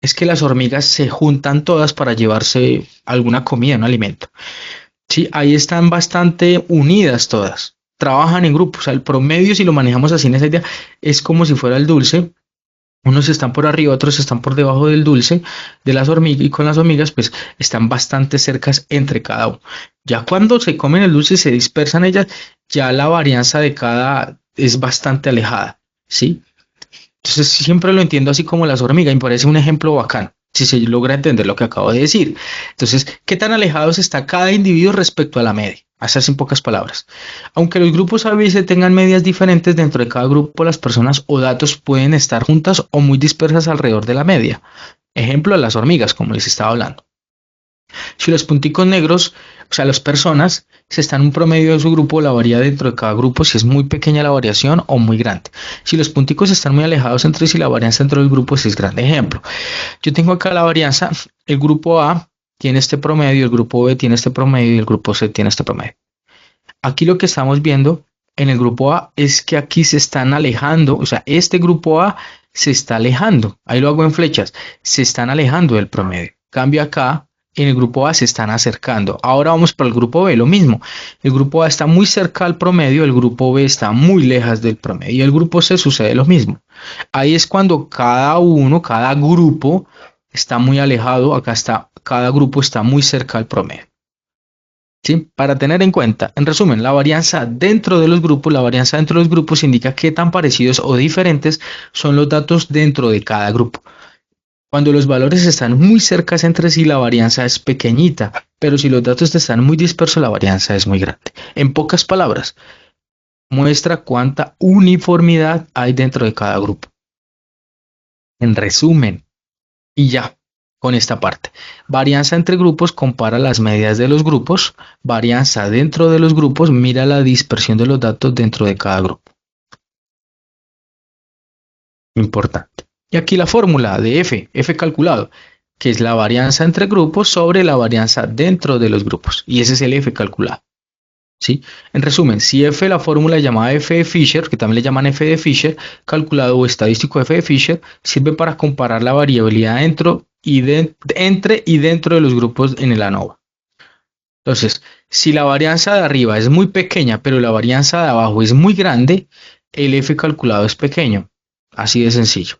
es que las hormigas se juntan todas para llevarse alguna comida, un alimento. Sí, ahí están bastante unidas todas. Trabajan en grupos. O sea, el promedio, si lo manejamos así en esa idea, es como si fuera el dulce. Unos están por arriba, otros están por debajo del dulce de las hormigas, y con las hormigas pues están bastante cercas entre cada uno. Ya cuando se comen el dulce y se dispersan ellas, ya la varianza de cada es bastante alejada, ¿sí? Entonces siempre lo entiendo así como las hormigas, y me parece un ejemplo bacán, si se logra entender lo que acabo de decir. Entonces, ¿qué tan alejados está cada individuo respecto a la media? Así en pocas palabras. Aunque los grupos a veces tengan medias diferentes dentro de cada grupo, las personas o datos pueden estar juntas o muy dispersas alrededor de la media. Ejemplo, las hormigas, como les estaba hablando. Si los punticos negros, o sea, las personas, si están en un promedio de su grupo, la varía dentro de cada grupo si es muy pequeña la variación o muy grande. Si los punticos están muy alejados entre sí, la varianza dentro del grupo sí es grande. Ejemplo, yo tengo acá la varianza, el grupo A tiene este promedio, el grupo B tiene este promedio y el grupo C tiene este promedio. Aquí lo que estamos viendo en el grupo A es que aquí se están alejando, o sea, este grupo A se está alejando, ahí lo hago en flechas, se están alejando del promedio. Cambio acá, en el grupo A se están acercando. Ahora vamos para el grupo B, lo mismo. El grupo A está muy cerca al promedio, el grupo B está muy lejos del promedio y el grupo C sucede lo mismo. Ahí es cuando cada grupo está muy alejado, acá está, cada grupo está muy cerca al promedio. ¿Sí? Para tener en cuenta, en resumen, la varianza dentro de los grupos indica qué tan parecidos o diferentes son los datos dentro de cada grupo. Cuando los valores están muy cerca entre sí, la varianza es pequeñita, pero si los datos están muy dispersos, la varianza es muy grande. En pocas palabras, muestra cuánta uniformidad hay dentro de cada grupo. En resumen, y ya, con esta parte. Varianza entre grupos, compara las medias de los grupos. Varianza dentro de los grupos, mira la dispersión de los datos dentro de cada grupo. Importante. Y aquí la fórmula de F calculado, que es la varianza entre grupos sobre la varianza dentro de los grupos. Y ese es el F calculado. ¿Sí? En resumen, si F, la fórmula llamada F de Fisher, que también le llaman F de Fisher, calculado o estadístico F de Fisher, sirve para comparar la variabilidad entre y dentro de los grupos en el ANOVA. Entonces, si la varianza de arriba es muy pequeña, pero la varianza de abajo es muy grande, el F calculado es pequeño. Así de sencillo.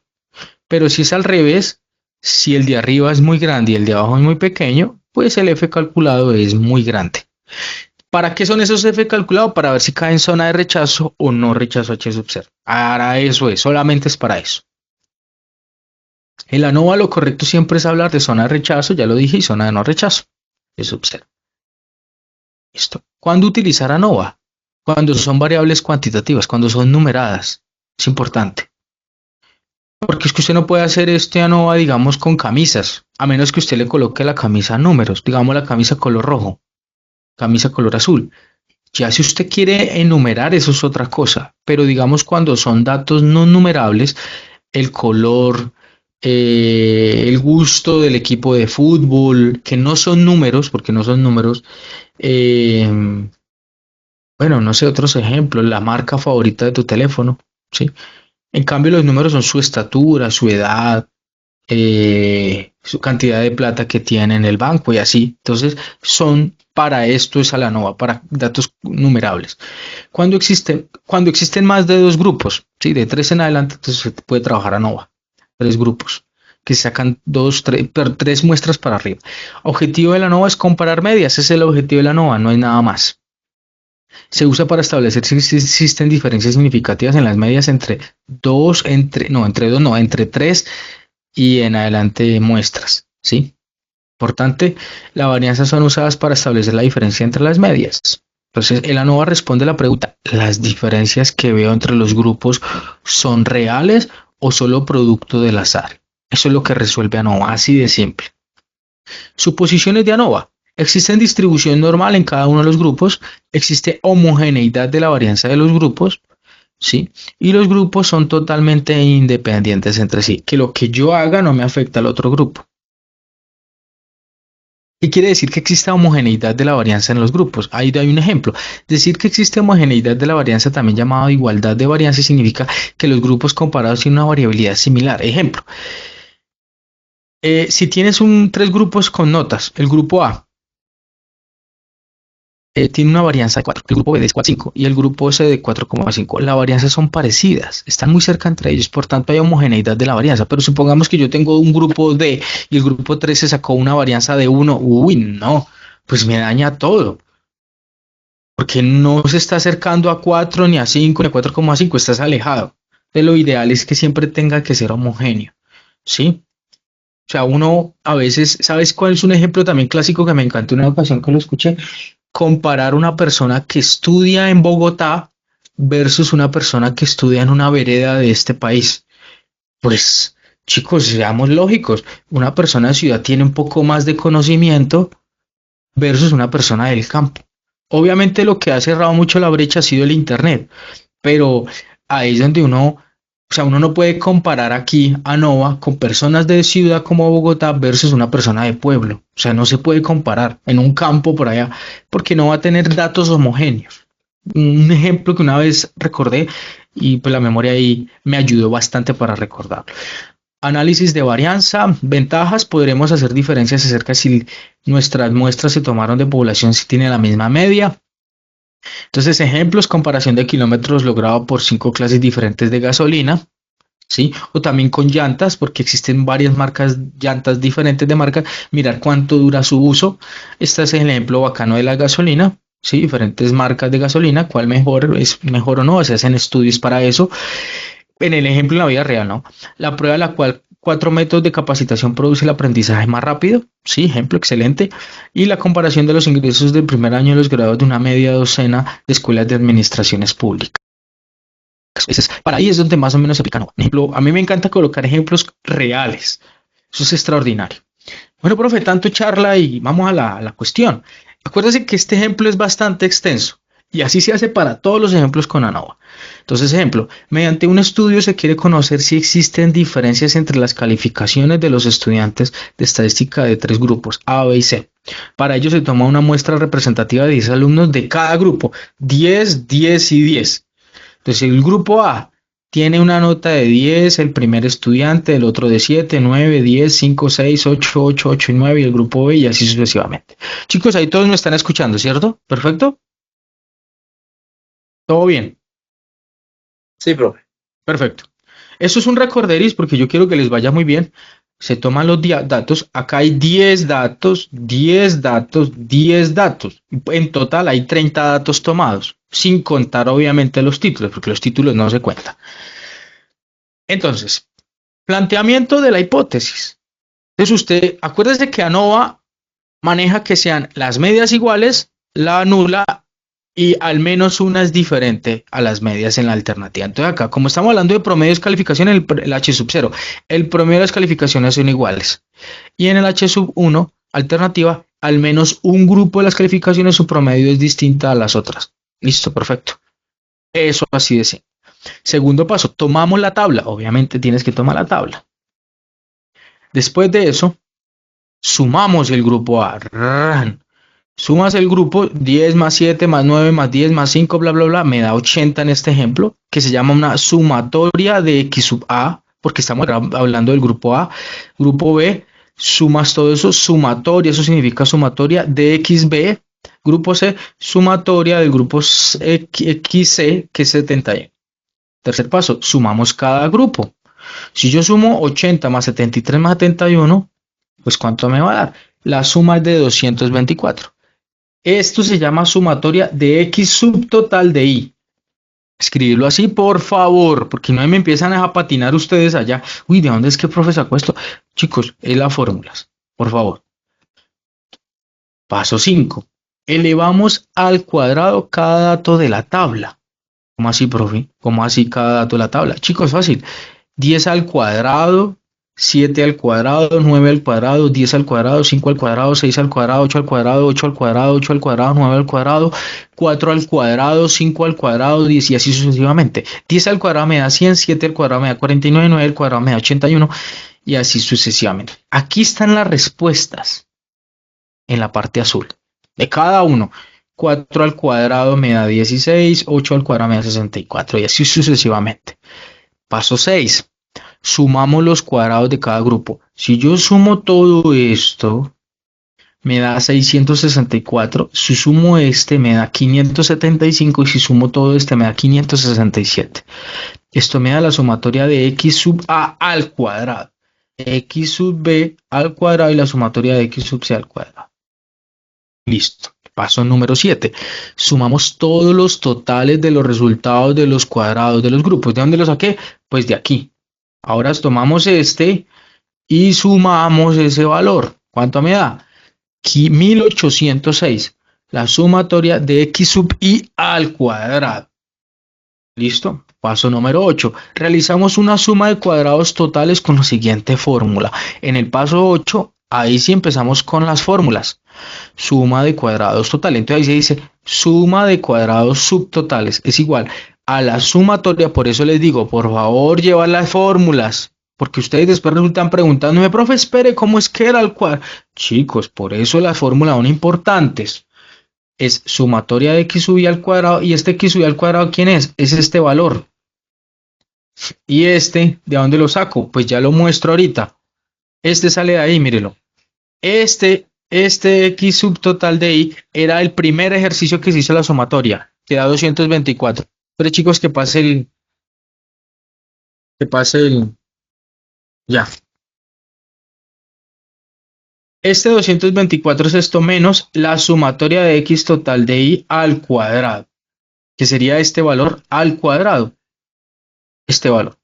Pero si es al revés, si el de arriba es muy grande y el de abajo es muy pequeño, pues el F calculado es muy grande. ¿Para qué son esos F calculados? Para ver si cae en zona de rechazo o no rechazo H sub 0. Para eso es, solamente es para eso. En la ANOVA lo correcto siempre es hablar de zona de rechazo, ya lo dije, y zona de no rechazo, H sub 0. Listo. ¿Cuándo utilizar ANOVA? Cuando son variables cuantitativas, cuando son numeradas. Es importante. Porque es que usted no puede hacer este ANOVA, digamos, con camisas, a menos que usted le coloque la camisa números, digamos la camisa color rojo, camisa color azul. Ya si usted quiere enumerar, eso es otra cosa, pero digamos cuando son datos no numerables, el color, el gusto del equipo de fútbol, que no son números, porque no son números, bueno, no sé, otros ejemplos, la marca favorita de tu teléfono, ¿sí? En cambio, los números son su estatura, su edad, su cantidad de plata que tiene en el banco y así. Entonces, son para esto es ANOVA, para datos numerables. Cuando existen más de dos grupos, ¿sí? De 3 en adelante, entonces se puede trabajar ANOVA. 3 grupos que sacan 3 muestras para arriba. Objetivo de la ANOVA es comparar medias, ese es el objetivo de la ANOVA, no hay nada más. Se usa para establecer si existen diferencias significativas en las medias entre 3 y en adelante muestras, ¿sí? Importante, las varianzas son usadas para establecer la diferencia entre las medias. Entonces, el ANOVA responde a la pregunta, ¿las diferencias que veo entre los grupos son reales o solo producto del azar? Eso es lo que resuelve ANOVA, así de simple. Suposiciones de ANOVA. Existe distribución normal en cada uno de los grupos, existe homogeneidad de la varianza de los grupos, ¿sí? Y los grupos son totalmente independientes entre sí, que lo que yo haga no me afecta al otro grupo. ¿Qué quiere decir que exista homogeneidad de la varianza en los grupos? Ahí hay un ejemplo. Decir que existe homogeneidad de la varianza, también llamado igualdad de varianza, significa que los grupos comparados tienen una variabilidad similar. Ejemplo, si tienes tres grupos con notas, el grupo A tiene una varianza de 4, el grupo B de 4,5 y el grupo C de 4,5. Las varianzas son parecidas, están muy cerca entre ellos, por tanto hay homogeneidad de la varianza. Pero supongamos que yo tengo un grupo D y el grupo 3 se sacó una varianza de 1, uy, no, pues me daña todo. Porque no se está acercando a 4 ni a 5 ni a 4,5, estás alejado. De lo ideal es que siempre tenga que ser homogéneo, ¿sí? O sea, uno a veces, ¿sabes cuál es un ejemplo también clásico que me encantó una ocasión que lo escuché? Comparar una persona que estudia en Bogotá versus una persona que estudia en una vereda de este país. Pues, chicos, seamos lógicos. Una persona de ciudad tiene un poco más de conocimiento versus una persona del campo. Obviamente lo que ha cerrado mucho la brecha ha sido el internet, pero ahí es donde uno no puede comparar aquí a Nova con personas de ciudad como Bogotá versus una persona de pueblo. O sea, no se puede comparar en un campo por allá porque no va a tener datos homogéneos. Un ejemplo que una vez recordé y pues la memoria ahí me ayudó bastante para recordarlo. Análisis de varianza, ventajas, podremos hacer diferencias acerca de si nuestras muestras se tomaron de población si tienen la misma media. Entonces, ejemplos, comparación de kilómetros logrado por 5 clases diferentes de gasolina, ¿sí? O también con llantas, porque existen varias marcas, llantas diferentes de marca, mirar cuánto dura su uso. Este es el ejemplo bacano de la gasolina, ¿sí? Diferentes marcas de gasolina, cuál mejor, es mejor o no, se hacen estudios para eso. En el ejemplo en la vida real, ¿no? La prueba en la cual 4 métodos de capacitación produce el aprendizaje más rápido, sí, ejemplo excelente. Y la comparación de los ingresos del primer año de los graduados de una media docena de escuelas de administraciones públicas. Para ahí es donde más o menos se aplica, ¿no? Por ejemplo, a mí me encanta colocar ejemplos reales. Eso es extraordinario. Bueno, profe, tanto charla y vamos a la cuestión. Acuérdense que este ejemplo es bastante extenso y así se hace para todos los ejemplos con ANOVA. Entonces, ejemplo, mediante un estudio se quiere conocer si existen diferencias entre las calificaciones de los estudiantes de estadística de 3 grupos, A, B y C. Para ello se toma una muestra representativa de 10 alumnos de cada grupo, 10, 10 y 10. Entonces, el grupo A tiene una nota de 10, el primer estudiante, el otro de 7, 9, 10, 5, 6, 8, 8, 8 y 9 y el grupo B y así sucesivamente. Chicos, ahí todos me están escuchando, ¿cierto? ¿Perfecto? ¿Todo bien? Sí, profe. Perfecto. Eso es un recorderis porque yo quiero que les vaya muy bien. Se toman los datos. Acá hay 10 datos, 10 datos, 10 datos. En total hay 30 datos tomados, sin contar obviamente los títulos, porque los títulos no se cuentan. Entonces, planteamiento de la hipótesis. Entonces usted, acuérdese que ANOVA maneja que sean las medias iguales, la nula y al menos una es diferente a las medias en la alternativa. Entonces acá, como estamos hablando de promedios, calificación, el H sub 0, el promedio de las calificaciones son iguales. Y en el H sub 1, alternativa, al menos un grupo de las calificaciones, su promedio es distinta a las otras. Listo, perfecto. Eso así de simple. Segundo paso, tomamos la tabla. Obviamente tienes que tomar la tabla. Después de eso, sumamos el grupo A. Sumas el grupo 10 más 7 más 9 más 10 más 5, bla, bla, bla, me da 80 en este ejemplo, que se llama una sumatoria de X sub A, porque estamos hablando del grupo A. Grupo B, sumas todo eso, sumatoria, eso significa sumatoria de XB. Grupo C, sumatoria del grupo XC, que es 71. Tercer paso, sumamos cada grupo. Si yo sumo 80 más 73 más 71, pues ¿cuánto me va a dar? La suma es de 224. Esto se llama sumatoria de X subtotal de Y. Escribirlo así, por favor, porque no me empiezan a patinar ustedes allá. Uy, ¿de dónde es que el profe sacó esto? Chicos, es las fórmulas, por favor. Paso 5. Elevamos al cuadrado cada dato de la tabla. ¿Cómo así, profe? ¿Cómo así cada dato de la tabla? Chicos, fácil. 10 al cuadrado 7 al cuadrado, 9 al cuadrado, 10 al cuadrado, 5 al cuadrado, 6 al cuadrado, 8 al cuadrado, 8 al cuadrado, 8 al cuadrado, 9 al cuadrado, 4 al cuadrado, 5 al cuadrado, 10 y así sucesivamente. 10 al cuadrado me da 100, 7 al cuadrado me da 49, 9 al cuadrado me da 81 y así sucesivamente. Aquí están las respuestas en la parte azul de cada uno. 4 al cuadrado me da 16, 8 al cuadrado me da 64 y así sucesivamente. Paso 6. Sumamos los cuadrados de cada grupo. Si yo sumo todo esto, me da 664. Si sumo este, me da 575. Y si sumo todo este, me da 567. Esto me da la sumatoria de x sub a al cuadrado. X sub b al cuadrado y la sumatoria de x sub c al cuadrado. Listo. Paso número 7. Sumamos todos los totales de los resultados de los cuadrados de los grupos. ¿De dónde los saqué? Pues de aquí. Ahora tomamos este y sumamos ese valor. ¿Cuánto me da? Aquí 1806. La sumatoria de x sub i al cuadrado. ¿Listo? Paso número 8. Realizamos una suma de cuadrados totales con la siguiente fórmula. En el paso 8, ahí sí empezamos con las fórmulas. Suma de cuadrados totales. Entonces ahí se dice suma de cuadrados subtotales es igual a la sumatoria. Por eso les digo, por favor, llevar las fórmulas. Porque ustedes después resultan preguntándome, profe, espere, ¿cómo es que era el cuadrado? Chicos, por eso las fórmulas son importantes. Es sumatoria de x sub i al cuadrado. Y este x sub i al cuadrado, ¿quién es? Es este valor. Y este, ¿de dónde lo saco? Pues ya lo muestro ahorita. Este sale de ahí, mírelo. Este x subtotal de i era el primer ejercicio que se hizo la sumatoria, que da 224. Pero chicos, que pase el, ya. Este 224 es esto menos la sumatoria de x total de i al cuadrado, que sería este valor al cuadrado. Este valor.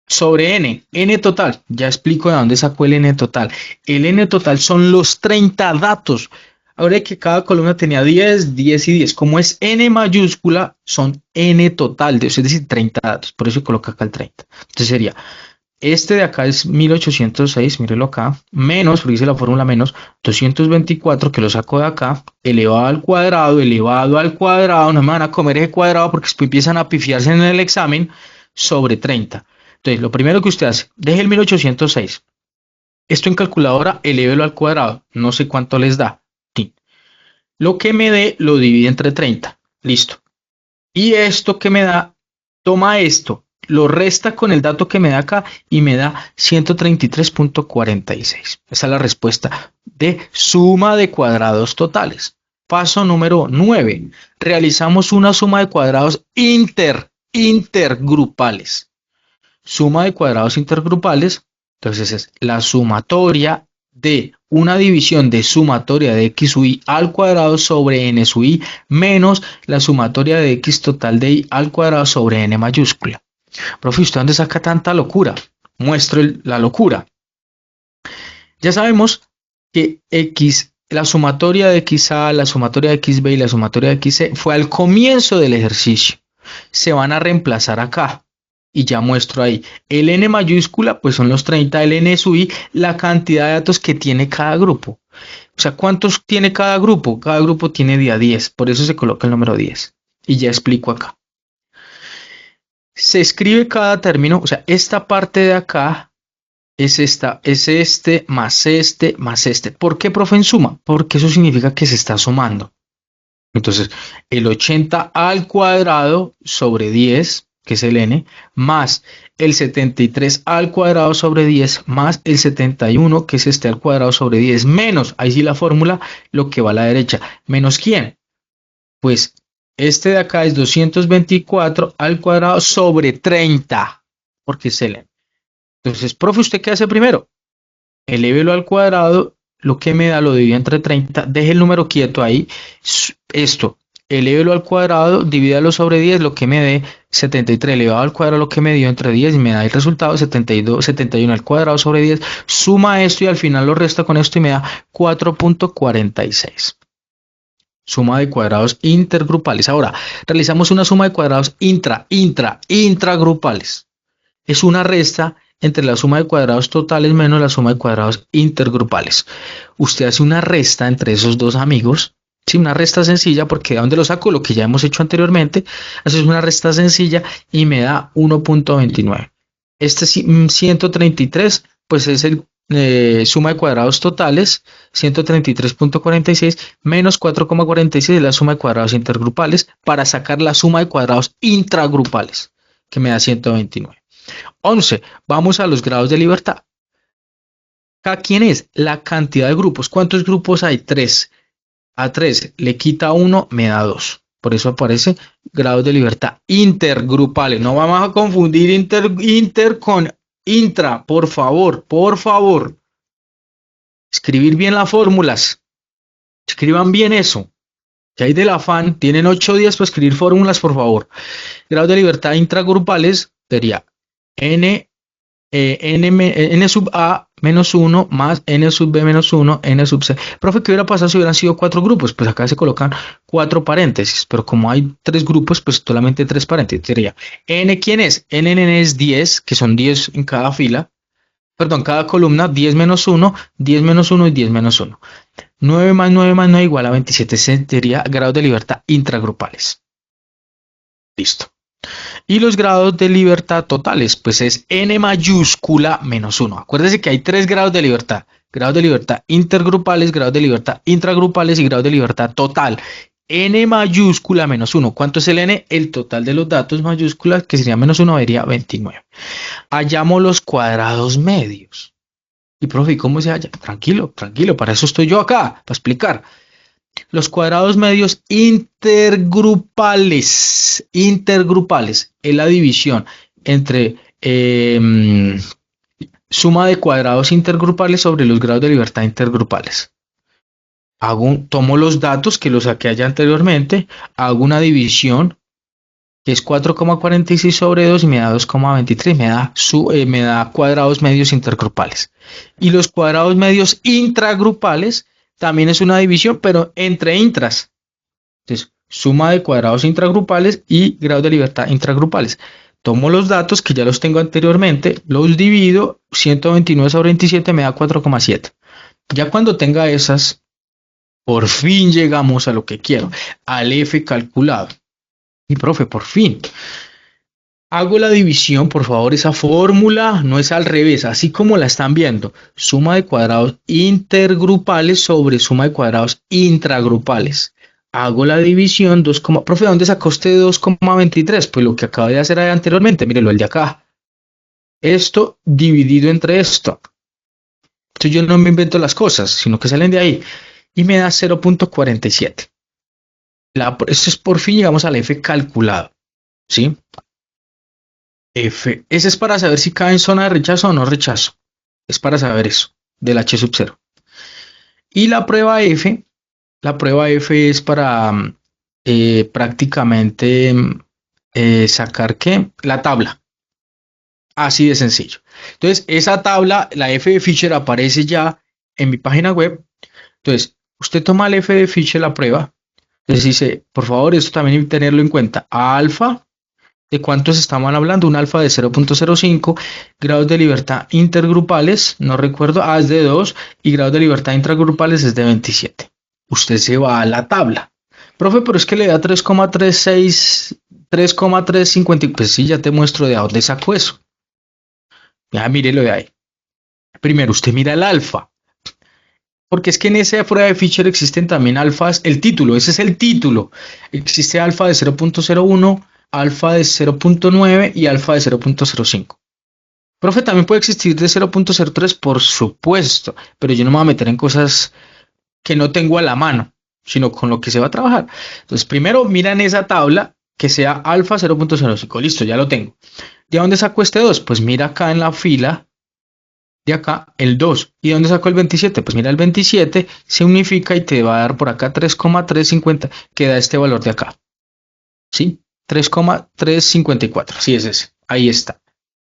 Sobre n total, ya explico de dónde sacó el n total. El n total son los 30 datos. Ahora que cada columna tenía 10, 10 y 10. Como es n mayúscula, son n total, es decir, 30 datos. Por eso coloca acá el 30. Entonces sería, este de acá es 1806, mírelo acá, menos, porque dice la fórmula menos, 224, que lo saco de acá, elevado al cuadrado, no me van a comer ese cuadrado porque después empiezan a pifiarse en el examen, sobre 30. Entonces, lo primero que usted hace, deje el 1806. Esto en calculadora, elévelo al cuadrado. No sé cuánto les da. Sí. Lo que me dé, lo divide entre 30. Listo. Y esto que me da, toma esto, lo resta con el dato que me da acá y me da 133.46. Esa es la respuesta de suma de cuadrados totales. Paso número 9. Realizamos una suma de cuadrados intergrupales. Suma de cuadrados intergrupales, entonces es la sumatoria de una división de sumatoria de x sub i al cuadrado sobre n sub i menos la sumatoria de x total de i al cuadrado sobre n mayúscula. Profe, ¿usted dónde saca tanta locura? Muestro la locura. Ya sabemos que la sumatoria de xa, la sumatoria de xb y la sumatoria de xc fue al comienzo del ejercicio. Se van a reemplazar acá. Y ya muestro ahí, el n mayúscula, pues son los 30, el n sub i, la cantidad de datos que tiene cada grupo. O sea, ¿cuántos tiene cada grupo? Cada grupo tiene día 10, por eso se coloca el número 10. Y ya explico acá. Se escribe cada término, o sea, esta parte de acá es este, más este, más este. ¿Por qué, profe, en suma? Porque eso significa que se está sumando. Entonces, el 80 al cuadrado sobre 10, que es el n, más el 73 al cuadrado sobre 10, más el 71, que es este al cuadrado sobre 10, menos, ahí sí la fórmula, lo que va a la derecha. ¿Menos quién? Pues este de acá es 224 al cuadrado sobre 30, porque es el n. Entonces, profe, ¿usted qué hace primero? Elévelo al cuadrado, lo que me da lo divido entre 30, deje el número quieto ahí, esto. Elévelo al cuadrado, divídalo sobre 10, lo que me dé 73 elevado al cuadrado, lo que me dio entre 10 y me da el resultado 71 al cuadrado sobre 10. Suma esto y al final lo resta con esto y me da 4.46. Suma de cuadrados intergrupales. Ahora, realizamos una suma de cuadrados intragrupales. Es una resta entre la suma de cuadrados totales menos la suma de cuadrados intergrupales. Usted hace una resta entre esos dos amigos, sí, una resta sencilla, porque ¿de dónde lo saco? Lo que ya hemos hecho anteriormente. Haces una resta sencilla y me da 1.29. Este 133, pues es el suma de cuadrados totales, 133.46 menos 4,46 es la suma de cuadrados intergrupales, para sacar la suma de cuadrados intragrupales, que me da 129. 11. Vamos a los grados de libertad. ¿Cada quién es? La cantidad de grupos. ¿Cuántos grupos hay? 3. A 3 le quita 1, me da 2. Por eso aparece grados de libertad intergrupales. No vamos a confundir inter con intra, por favor, por favor. Escribir bien las fórmulas. Escriban bien eso. Que hay del afán. Tienen 8 días para escribir fórmulas, por favor. Grados de libertad intragrupales sería n sub a menos 1 más n sub b menos 1, n sub c. Profe, ¿qué hubiera pasado si hubieran sido 4 grupos? Pues acá se colocan 4 paréntesis, pero como hay 3 grupos, pues solamente 3 paréntesis. Sería n, ¿quién es? N es 10, que son 10 en cada fila. Perdón, cada columna, 10 menos 1, 10 menos 1 y 10 menos 1. 9 más 9 más 9 igual a 27. Sería grados de libertad intragrupales. Listo. Y los grados de libertad totales, pues es n mayúscula menos 1. Acuérdense que hay 3 grados de libertad. Grados de libertad intergrupales, grados de libertad intragrupales y grados de libertad total. N mayúscula menos 1. ¿Cuánto es el n? El total de los datos mayúsculas, que sería menos 1, sería 29. Hallamos los cuadrados medios. Y profe, ¿cómo se halla? Tranquilo, tranquilo, para eso estoy yo acá, para explicar. Los cuadrados medios intergrupales es la división entre suma de cuadrados intergrupales sobre los grados de libertad intergrupales. Tomo los datos que los saqué allá anteriormente, hago una división que es 4,46 sobre 2 y me da 2,23, me da cuadrados medios intergrupales. Y los cuadrados medios intragrupales también es una división, pero entre intras. Entonces, suma de cuadrados intragrupales y grados de libertad intragrupales. Tomo los datos que ya los tengo anteriormente, los divido, 129 sobre 27 me da 4,7. Ya cuando tenga esas, por fin llegamos a lo que quiero, al F calculado. Y profe, por fin. Hago la división, por favor, esa fórmula no es al revés, así como la están viendo. Suma de cuadrados intergrupales sobre suma de cuadrados intragrupales. Hago la división, profe, ¿dónde sacó usted 2,23? Pues lo que acabo de hacer anteriormente, mírelo, el de acá. Esto dividido entre esto. Entonces yo no me invento las cosas, sino que salen de ahí. Y me da 0.47. Esto es, por fin llegamos al F calculado. ¿Sí? F. Ese es para saber si cae en zona de rechazo o no rechazo. Es para saber eso, del H sub 0. Y la prueba F es para prácticamente sacar ¿qué? La tabla. Así de sencillo. Entonces, esa tabla, la F de Fisher, aparece ya en mi página web. Entonces, usted toma el F de Fisher, la prueba. Entonces dice, por favor, esto también hay que tenerlo en cuenta. Alfa, ¿de cuántos estamos hablando? Un alfa de 0.05, grados de libertad intergrupales, no recuerdo, es de 2, y grados de libertad intragrupales es de 27. Usted se va a la tabla. Profe, pero es que le da 3,36, 3,350, pues sí, ya te muestro de dónde saco eso. Ya mírelo de ahí. Primero, usted mira el alfa. Porque es que en esa prueba de Fisher existen también alfas, el título, ese es el título. Existe alfa de 0.01, alfa de 0.9 y alfa de 0.05. Profe, también puede existir de 0.03, por supuesto, pero yo no me voy a meter en cosas que no tengo a la mano, sino con lo que se va a trabajar. Entonces, primero miran esa tabla que sea alfa 0.05, listo, ya lo tengo. ¿De dónde saco este 2? Pues mira acá en la fila de acá el 2. ¿Y dónde sacó el 27? Pues mira, el 27 se unifica y te va a dar por acá 3,350, que da este valor de acá. ¿Sí? 3,354. Sí, es ese. Ahí está.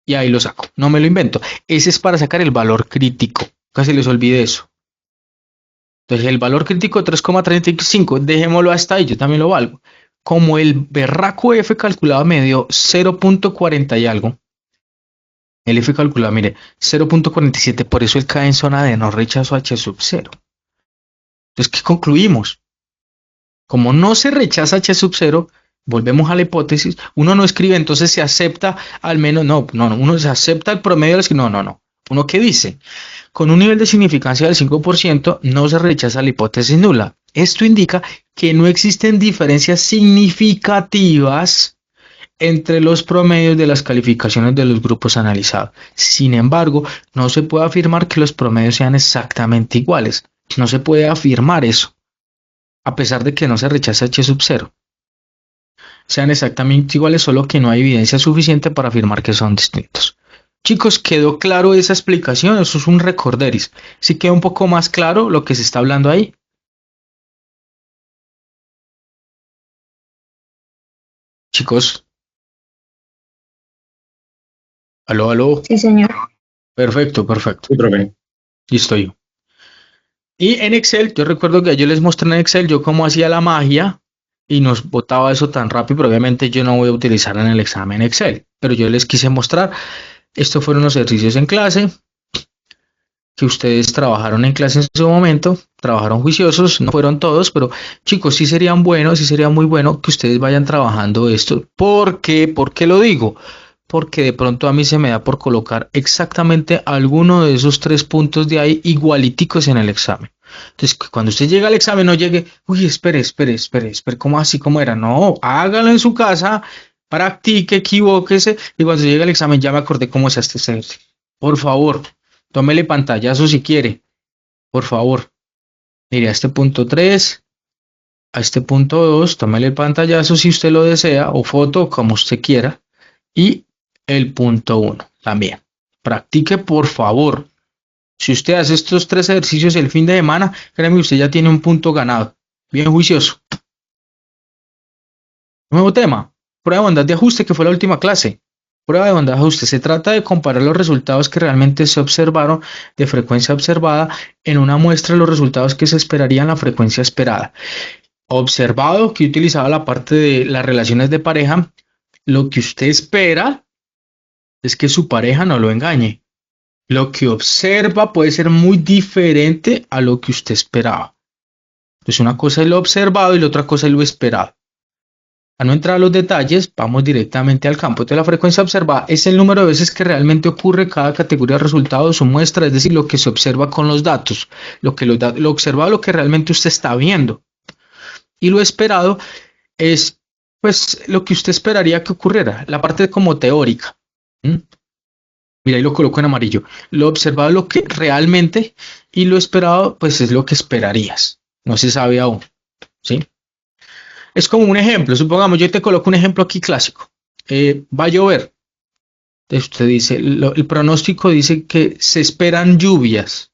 Y ahí lo saco. No me lo invento. Ese es para sacar el valor crítico. Casi les olvide eso. Entonces, el valor crítico 3,35. Dejémoslo hasta ahí. Yo también lo valgo. Como el berraco F calculado me dio 0.40 y algo. El F calculado, mire, 0.47, por eso él cae en zona de no rechazo H sub 0. Entonces, ¿qué concluimos? Como no se rechaza H sub 0, volvemos a la hipótesis, uno no escribe, entonces se acepta al menos, no, uno se acepta el promedio de las que, no. Uno que dice, con un nivel de significancia del 5%, no se rechaza la hipótesis nula. Esto indica que no existen diferencias significativas entre los promedios de las calificaciones de los grupos analizados. Sin embargo, no se puede afirmar que los promedios sean exactamente iguales. No se puede afirmar eso, a pesar de que no se rechaza H sub 0. Sean exactamente iguales, solo que no hay evidencia suficiente para afirmar que son distintos. Chicos, ¿quedó claro esa explicación? Eso es un recorderis. ¿Sí queda un poco más claro lo que se está hablando ahí? Chicos. Aló. Sí, señor. Perfecto. Sí, profe. Listo yo. Y en Excel, yo recuerdo que yo les mostré en Excel yo cómo hacía la magia y nos botaba eso tan rápido, pero obviamente yo no voy a utilizar en el examen Excel, pero yo les quise mostrar. Estos fueron los ejercicios en clase que ustedes trabajaron en clase en su momento, trabajaron juiciosos, no fueron todos, pero chicos, sí sería muy bueno que ustedes vayan trabajando esto. ¿Por qué? ¿Por qué lo digo? Porque de pronto a mí se me da por colocar exactamente alguno de esos 3 puntos de ahí igualiticos en el examen. Entonces, cuando usted llega al examen, no llegue, uy, espere, ¿cómo así? ¿Cómo era? No, hágalo en su casa, practique, equivóquese, y cuando llegue al examen ya me acordé cómo se hace este ejercicio. Por favor, tómele pantallazo si quiere, por favor. Mire a este punto 3, a este punto 2, tómele el pantallazo si usted lo desea, o foto, como usted quiera, y el punto 1 también. Practique, por favor. Si usted hace estos 3 ejercicios el fin de semana, créeme, usted ya tiene un punto ganado. Bien juicioso. Nuevo tema. Prueba de bondad de ajuste, que fue la última clase. Prueba de bondad de ajuste. Se trata de comparar los resultados que realmente se observaron de frecuencia observada en una muestra de los resultados que se esperarían la frecuencia esperada. Observado, que utilizaba la parte de las relaciones de pareja, lo que usted espera es que su pareja no lo engañe. Lo que observa puede ser muy diferente a lo que usted esperaba. Entonces, una cosa es lo observado y la otra cosa es lo esperado. A no entrar a los detalles, vamos directamente al campo. Entonces, la frecuencia observada es el número de veces que realmente ocurre cada categoría de resultados o muestra, es decir, lo que se observa con los datos, lo observado, lo que realmente usted está viendo. Y lo esperado es, pues, lo que usted esperaría que ocurriera, la parte como teórica. Mira, ahí lo coloco en amarillo. Lo observado es lo que realmente y lo esperado, pues es lo que esperarías. No se sabe aún, ¿sí? Es como un ejemplo. Supongamos, yo te coloco un ejemplo aquí clásico. Va a llover. Entonces usted dice, el pronóstico dice que se esperan lluvias.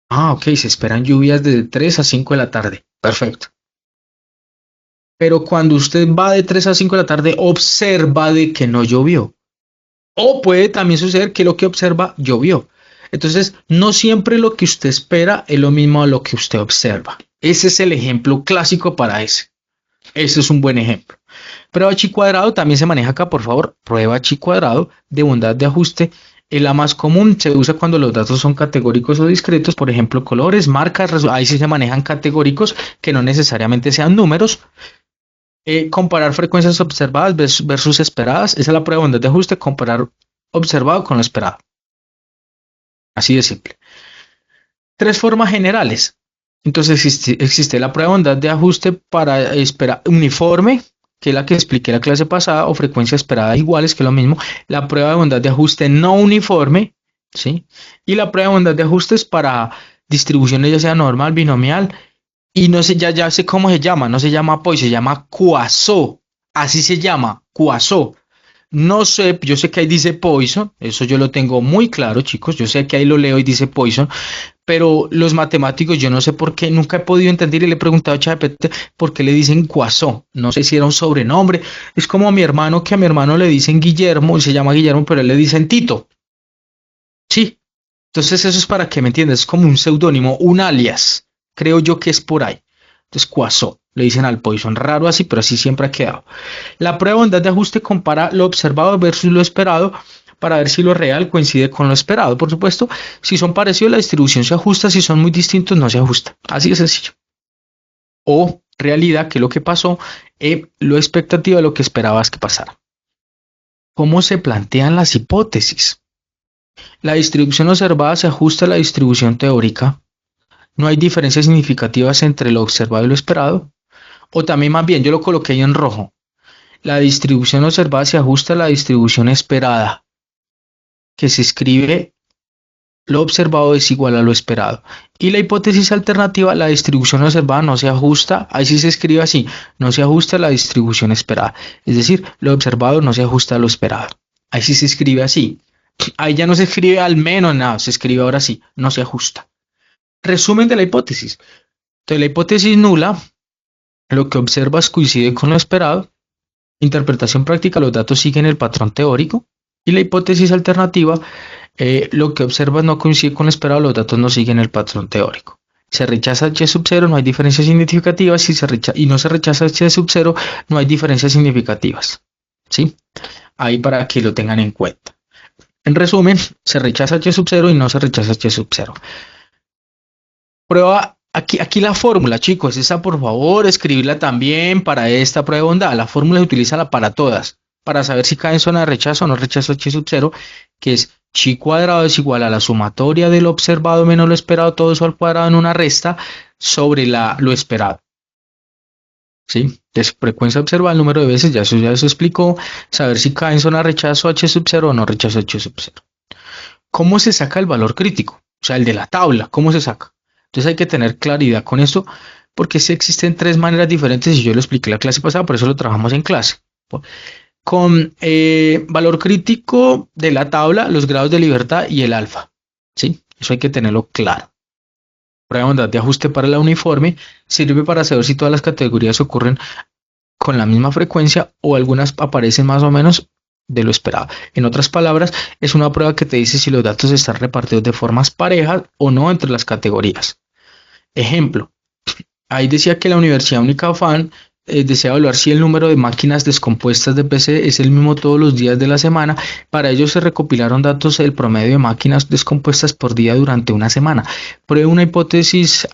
Ah, ok, se esperan lluvias de 3 a 5 de la tarde. Perfecto. Pero cuando usted va de 3 a 5 de la tarde, observa de que no llovió. O puede también suceder que lo que observa llovió. Entonces, no siempre lo que usted espera es lo mismo a lo que usted observa. Ese es el ejemplo clásico para ese. Ese es un buen ejemplo. Prueba chi cuadrado también se maneja acá, por favor. Prueba chi cuadrado de bondad de ajuste. Es la más común, se usa cuando los datos son categóricos o discretos, por ejemplo, colores, marcas, ahí sí se manejan categóricos que no necesariamente sean números. Comparar frecuencias observadas versus esperadas. Esa es la prueba de bondad de ajuste, comparar observado con lo esperado. Así de simple. 3 formas generales. Entonces existe la prueba de bondad de ajuste para esperar uniforme, que es la que expliqué la clase pasada, o frecuencia esperada iguales, que es lo mismo. La prueba de bondad de ajuste no uniforme, ¿sí? Y la prueba de bondad de ajustes para distribuciones ya sea normal, binomial, y no sé, ya sé cómo se llama, no se llama Poisson, se llama Poisson, así se llama, Poisson. No sé, yo sé que ahí dice Poisson, eso yo lo tengo muy claro, chicos, yo sé que ahí lo leo y dice Poisson, pero los matemáticos yo no sé por qué, nunca he podido entender y le he preguntado a ChatGPT por qué le dicen Poisson, no sé si era un sobrenombre, es como a mi hermano, que a mi hermano le dicen Guillermo, y se llama Guillermo, pero él le dicen Tito, sí, entonces eso es para que me entiendas, es como un seudónimo, un alias. Creo yo que es por ahí. Entonces, Poisson, le dicen al Poisson, raro así, pero así siempre ha quedado. La prueba de bondad de ajuste compara lo observado versus lo esperado para ver si lo real coincide con lo esperado. Por supuesto, si son parecidos, la distribución se ajusta, si son muy distintos, no se ajusta. Así de sencillo. O realidad, que es lo que pasó, lo expectativa de lo que esperabas que pasara. ¿Cómo se plantean las hipótesis? La distribución observada se ajusta a la distribución teórica. No hay diferencias significativas entre lo observado y lo esperado. O también más bien, yo lo coloqué ahí en rojo. La distribución observada se ajusta a la distribución esperada, que se escribe lo observado es igual a lo esperado. Y la hipótesis alternativa, la distribución observada no se ajusta, ahí sí se escribe así, no se ajusta a la distribución esperada. Es decir, lo observado no se ajusta a lo esperado. Ahí sí se escribe así. Ahí ya no se escribe al menos nada, se escribe ahora sí, no se ajusta. Resumen de la hipótesis. Entonces, la hipótesis nula, lo que observas coincide con lo esperado. Interpretación práctica, los datos siguen el patrón teórico. Y la hipótesis alternativa, lo que observas no coincide con lo esperado, los datos no siguen el patrón teórico. Se rechaza H sub 0, no hay diferencias significativas, y no se rechaza H sub 0, no hay diferencias significativas. ¿Sí? Ahí para que lo tengan en cuenta. En resumen, se rechaza H sub 0 y no se rechaza H sub 0. Prueba, aquí la fórmula, chicos, esa por favor, escribirla también para esta prueba de bondad. La fórmula se utiliza para todas, para saber si cae en zona de rechazo o no rechazo H sub 0, que es chi cuadrado es igual a la sumatoria de lo observado menos lo esperado, todo eso al cuadrado en una resta sobre lo esperado. ¿Sí? Entonces, frecuencia observada, el número de veces, ya eso explicó, saber si cae en zona de rechazo H sub 0 o no rechazo H sub 0. ¿Cómo se saca el valor crítico? O sea, el de la tabla, ¿cómo se saca? Entonces hay que tener claridad con esto, porque sí existen tres maneras diferentes y yo lo expliqué en la clase pasada, por eso lo trabajamos en clase. Con valor crítico de la tabla, los grados de libertad y el alfa. ¿Sí? Eso hay que tenerlo claro. Prueba de bondad de ajuste para la uniforme sirve para saber si todas las categorías ocurren con la misma frecuencia o algunas aparecen más o menos de lo esperado. En otras palabras, es una prueba que te dice si los datos están repartidos de formas parejas o no entre las categorías. Ejemplo, ahí decía que la Universidad Única FAN desea evaluar si el número de máquinas descompuestas de PC es el mismo todos los días de la semana. Para ello se recopilaron datos del promedio de máquinas descompuestas por día durante una semana. Prueba una hipótesis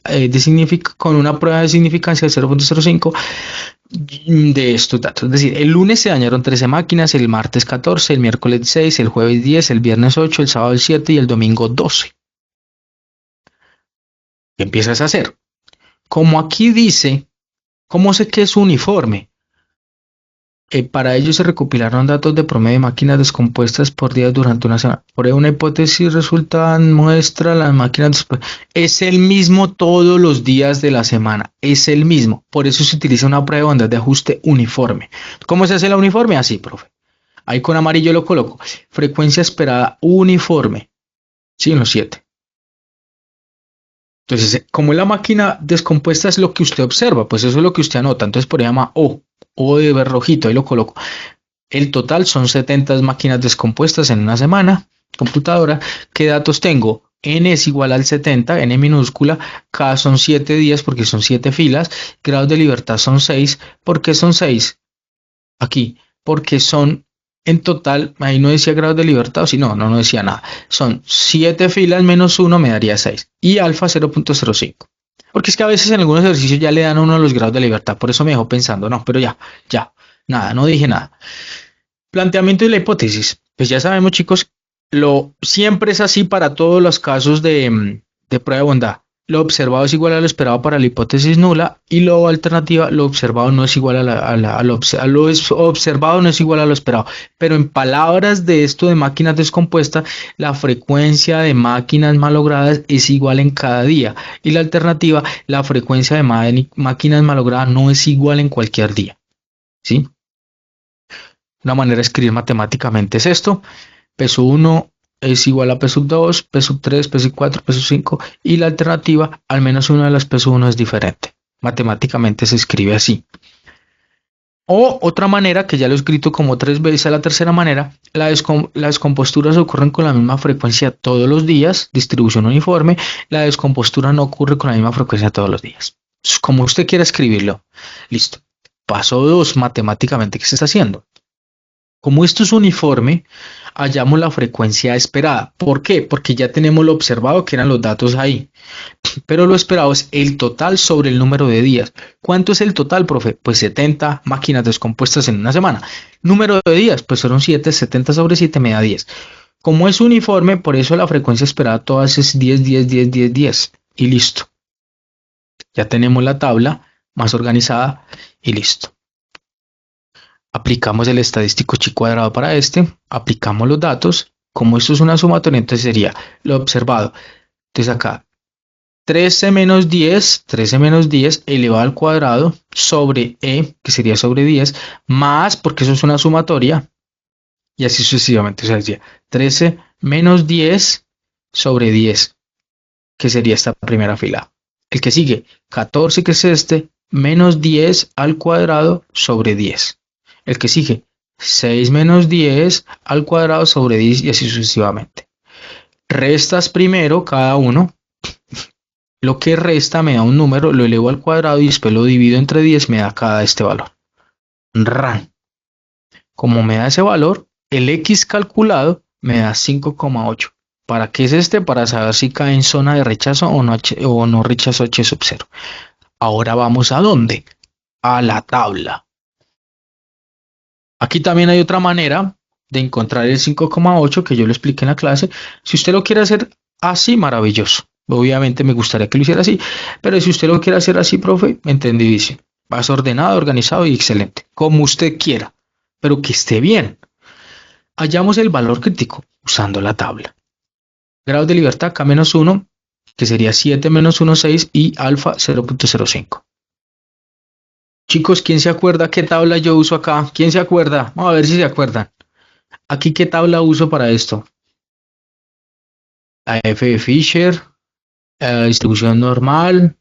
con una prueba de significancia de 0.05 de estos datos. Es decir, el lunes se dañaron 13 máquinas, el martes 14, el miércoles 6, el jueves 10, el viernes 8, el sábado 7 y el domingo 12. ¿Qué empiezas a hacer? Como aquí dice, ¿cómo sé que es uniforme? Para ello se recopilaron datos de promedio de máquinas descompuestas por día durante una semana. Por una hipótesis muestra las máquinas es el mismo todos los días de la semana. Es el mismo. Por eso se utiliza una prueba de bondad de ajuste uniforme. ¿Cómo se hace la uniforme? Así, profe. Ahí con amarillo lo coloco. Frecuencia esperada uniforme. Sí, en los 7. Entonces, como la máquina descompuesta es lo que usted observa, pues eso es lo que usted anota. Entonces, por ahí llama O de ver rojito, ahí lo coloco. El total son 70 máquinas descompuestas en una semana. Computadora, ¿qué datos tengo? N es igual al 70, N minúscula, K son 7 días porque son 7 filas, grados de libertad son 6, ¿por qué son 6? Aquí, porque son en total, ahí no decía grados de libertad, o si no decía nada, son 7 filas menos 1 me daría 6, y alfa 0.05. Porque es que a veces en algunos ejercicios ya le dan a uno los grados de libertad, por eso me dejó pensando, no, pero ya, nada, no dije nada. Planteamiento de la hipótesis, pues ya sabemos chicos, siempre es así para todos los casos de prueba de bondad. Lo observado es igual a lo esperado para la hipótesis nula y lo alternativa, lo observado no es igual lo observado no es igual a lo esperado. Pero en palabras de esto de máquinas descompuestas, la frecuencia de máquinas malogradas es igual en cada día. Y la alternativa, la frecuencia de máquinas malogradas no es igual en cualquier día. ¿Sí? Una manera de escribir matemáticamente es esto. Peso 1 es igual a P sub 2, P sub 3, P sub 4, P sub 5 y la alternativa, al menos una de las P sub 1 es diferente. Matemáticamente se escribe así. O otra manera, que ya lo he escrito como 3 veces, la tercera manera, las descomposturas ocurren con la misma frecuencia todos los días, distribución uniforme, la descompostura no ocurre con la misma frecuencia todos los días. Como usted quiera escribirlo. Listo. Paso 2, matemáticamente, ¿qué se está haciendo? Como esto es uniforme, hallamos la frecuencia esperada. ¿Por qué? Porque ya tenemos lo observado, que eran los datos ahí. Pero lo esperado es el total sobre el número de días. ¿Cuánto es el total, profe? Pues 70 máquinas descompuestas en una semana. Número de días, pues fueron 7, 70 sobre 7 me da 10. Como es uniforme, por eso la frecuencia esperada todas es 10, 10, 10, 10, 10. Y listo. Ya tenemos la tabla más organizada y listo. Aplicamos el estadístico chi cuadrado para aplicamos los datos. Como esto es una sumatoria, entonces sería lo observado. Entonces acá 13 menos 10 elevado al cuadrado sobre e, que sería sobre 10, más, porque eso es una sumatoria, y así sucesivamente. O sea, sería 13 menos 10 sobre 10, que sería esta primera fila. El que sigue, 14, que es este, menos 10 al cuadrado sobre 10. El que sigue, 6 menos 10 al cuadrado sobre 10 y así sucesivamente. Restas primero cada uno. Lo que resta me da un número, lo elevo al cuadrado y después lo divido entre 10, me da cada este valor. RAN. Como me da ese valor, el X calculado me da 5,8. ¿Para qué es este? Para saber si cae en zona de rechazo o no rechazo H sub 0. Ahora vamos ¿a dónde? A la tabla. Aquí también hay otra manera de encontrar el 5,8 que yo lo expliqué en la clase. Si usted lo quiere hacer así, maravilloso. Obviamente me gustaría que lo hiciera así, pero si usted lo quiere hacer así, profe, entendidísimo. Vas ordenado, organizado y excelente. Como usted quiera, pero que esté bien. Hallamos el valor crítico usando la tabla. Grados de libertad K-1, que sería 7 menos 1, 6 y alfa 0.05. Chicos, ¿quién se acuerda qué tabla yo uso acá? ¿Quién se acuerda? Vamos a ver si se acuerdan. Aquí, ¿qué tabla uso para esto? La F de Fisher, distribución normal,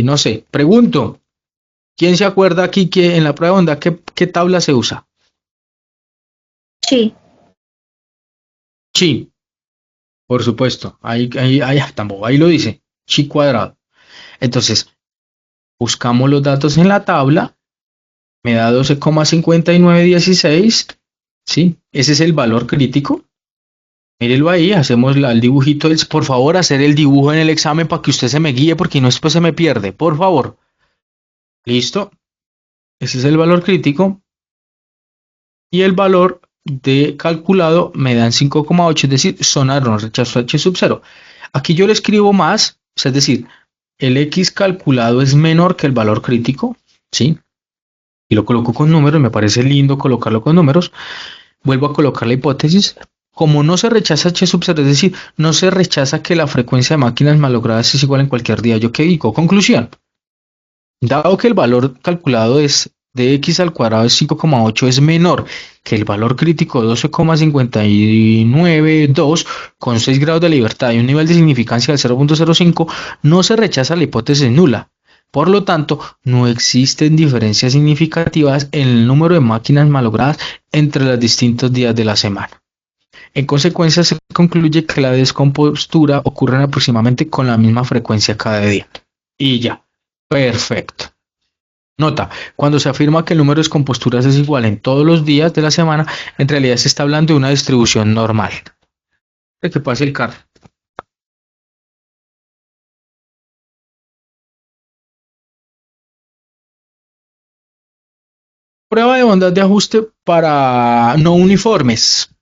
no sé, pregunto. ¿Quién se acuerda aquí que en la prueba de onda qué tabla se usa? Sí. Chi, por supuesto. Ahí tampoco, ahí lo dice. Chi cuadrado. Entonces, buscamos los datos en la tabla. Me da 12,5916. ¿Sí? Ese es el valor crítico. Mírelo ahí, hacemos el dibujito. Por favor, hacer el dibujo en el examen para que usted se me guíe, porque no después se me pierde. Por favor. Listo. Ese es el valor crítico. Y el valor de calculado me dan 5,8, es decir, zona de no rechazo H sub 0. Aquí yo le escribo más, es decir, el X calculado es menor que el valor crítico, ¿sí? Y lo coloco con números, me parece lindo colocarlo con números. Vuelvo a colocar la hipótesis. Como no se rechaza H sub 0, es decir, no se rechaza que la frecuencia de máquinas malogradas es igual en cualquier día, ¿yo qué digo? Conclusión. Dado que el valor calculado es de x al cuadrado de 5,8 es menor que el valor crítico 12,592 con 6 grados de libertad y un nivel de significancia del 0.05, no se rechaza la hipótesis nula. Por lo tanto, no existen diferencias significativas en el número de máquinas malogradas entre los distintos días de la semana. En consecuencia, se concluye que la descompostura ocurre aproximadamente con la misma frecuencia cada día. Y ya. Perfecto. Nota, cuando se afirma que el número de descomposturas es igual en todos los días de la semana, en realidad se está hablando de una distribución normal. De que pase el carro. Prueba de ondas de ajuste para no uniformes.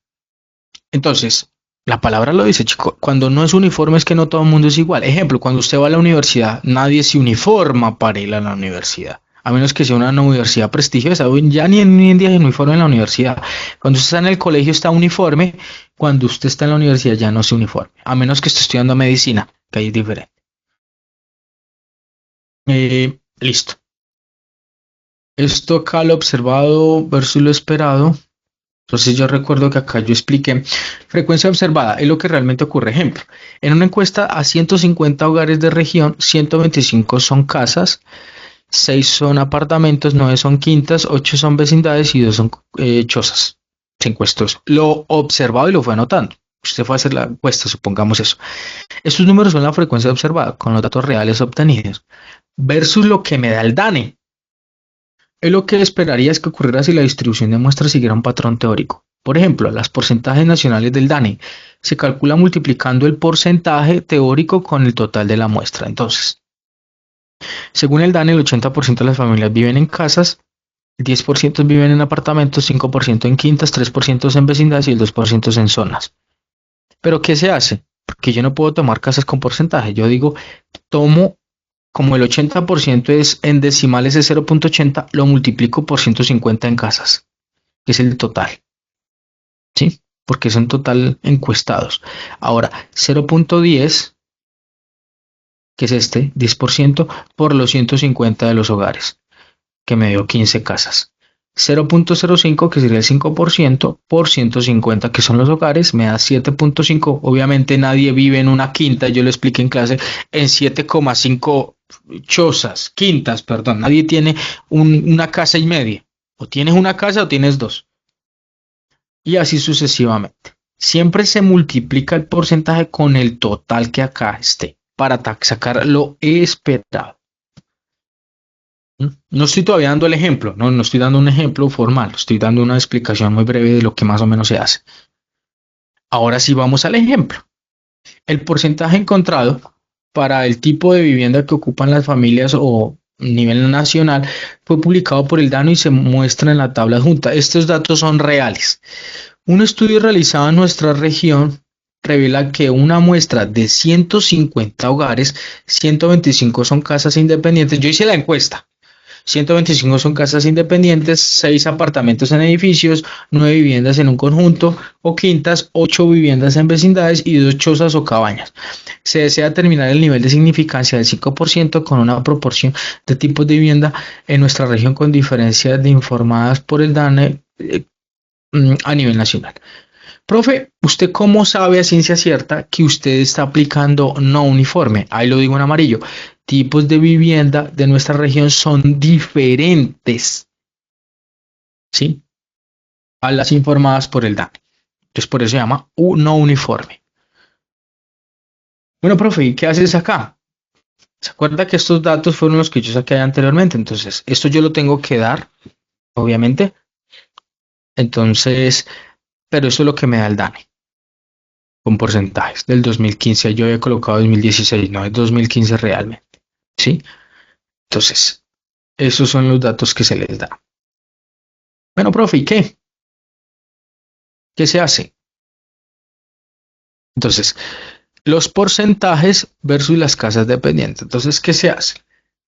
Entonces, la palabra lo dice, chico. Cuando no es uniforme es que no todo el mundo es igual. Ejemplo, cuando usted va a la universidad, nadie se uniforma para ir a la universidad. A menos que sea una universidad prestigiosa, ya ni en día es uniforme en la universidad. Cuando usted está en el colegio está uniforme, cuando usted está en la universidad ya no es uniforme. A menos que esté estudiando medicina, que ahí es diferente. Listo. Esto acá lo observado versus lo esperado. Entonces yo recuerdo que acá yo expliqué frecuencia observada, es lo que realmente ocurre. Ejemplo, en una encuesta a 150 hogares de región, 125 son casas, 6 son apartamentos, 9 son quintas, 8 son vecindades y 2 son chozas. Se encuestó eso. Lo observado y lo fue anotando. Usted fue a hacer la encuesta, supongamos eso. Estos números son la frecuencia observada con los datos reales obtenidos versus lo que me da el DANE. lo que esperaría es que ocurriera si la distribución de muestras siguiera un patrón teórico. Por ejemplo, los porcentajes nacionales del DANE se calcula multiplicando el porcentaje teórico con el total de la muestra. Entonces, según el DANE, el 80% de las familias viven en casas, el 10% viven en apartamentos, 5% en quintas, 3% en vecindades y el 2% en zonas. ¿Pero qué se hace? Porque yo no puedo tomar casas con porcentaje. Yo digo, tomo, como el 80% es en decimales de 0.80, lo multiplico por 150 en casas, que es el total. ¿Sí? Porque son total encuestados. Ahora, 0.10, que es 10% por los 150 de los hogares, que me dio 15 casas. 0.05, que sería el 5% por 150, que son los hogares, me da 7.5. Obviamente nadie vive en una quinta, yo lo expliqué en clase, en 7,5 chozas, quintas, perdón. Nadie tiene una casa y media. O tienes una casa o tienes dos. Y así sucesivamente. Siempre se multiplica el porcentaje con el total que acá esté para sacar lo esperado. No estoy todavía dando el ejemplo, no estoy dando un ejemplo formal, estoy dando una explicación muy breve de lo que más o menos se hace. Ahora sí vamos al ejemplo. El porcentaje encontrado para el tipo de vivienda que ocupan las familias o nivel nacional fue publicado por el DANO y se muestra en la tabla adjunta. Estos datos son reales. Un estudio realizado en nuestra región revela que una muestra de 150 hogares, 125 son casas independientes. Yo hice la encuesta. 125 son casas independientes, 6 apartamentos en edificios, 9 viviendas en un conjunto o quintas, 8 viviendas en vecindades y 2 chozas o cabañas. Se desea determinar el nivel de significancia del 5% con una proporción de tipos de vivienda en nuestra región con diferencias de informadas por el DANE a nivel nacional. Profe, ¿usted cómo sabe a ciencia cierta que usted está aplicando no uniforme? Ahí lo digo en amarillo. Tipos de vivienda de nuestra región son diferentes, ¿sí? A las informadas por el DANE. Entonces, por eso se llama no uniforme. Bueno, profe, ¿y qué haces acá? ¿Se acuerda que estos datos fueron los que yo saqué anteriormente? Entonces, esto yo lo tengo que dar, obviamente. Entonces, pero eso es lo que me da el DANE. Con porcentajes del 2015. Yo había colocado 2016, no es 2015 realmente. ¿Sí? Entonces, esos son los datos que se les da. Bueno, profe, ¿y qué? ¿Qué se hace? Entonces, los porcentajes versus las casas dependientes. Entonces, ¿qué se hace?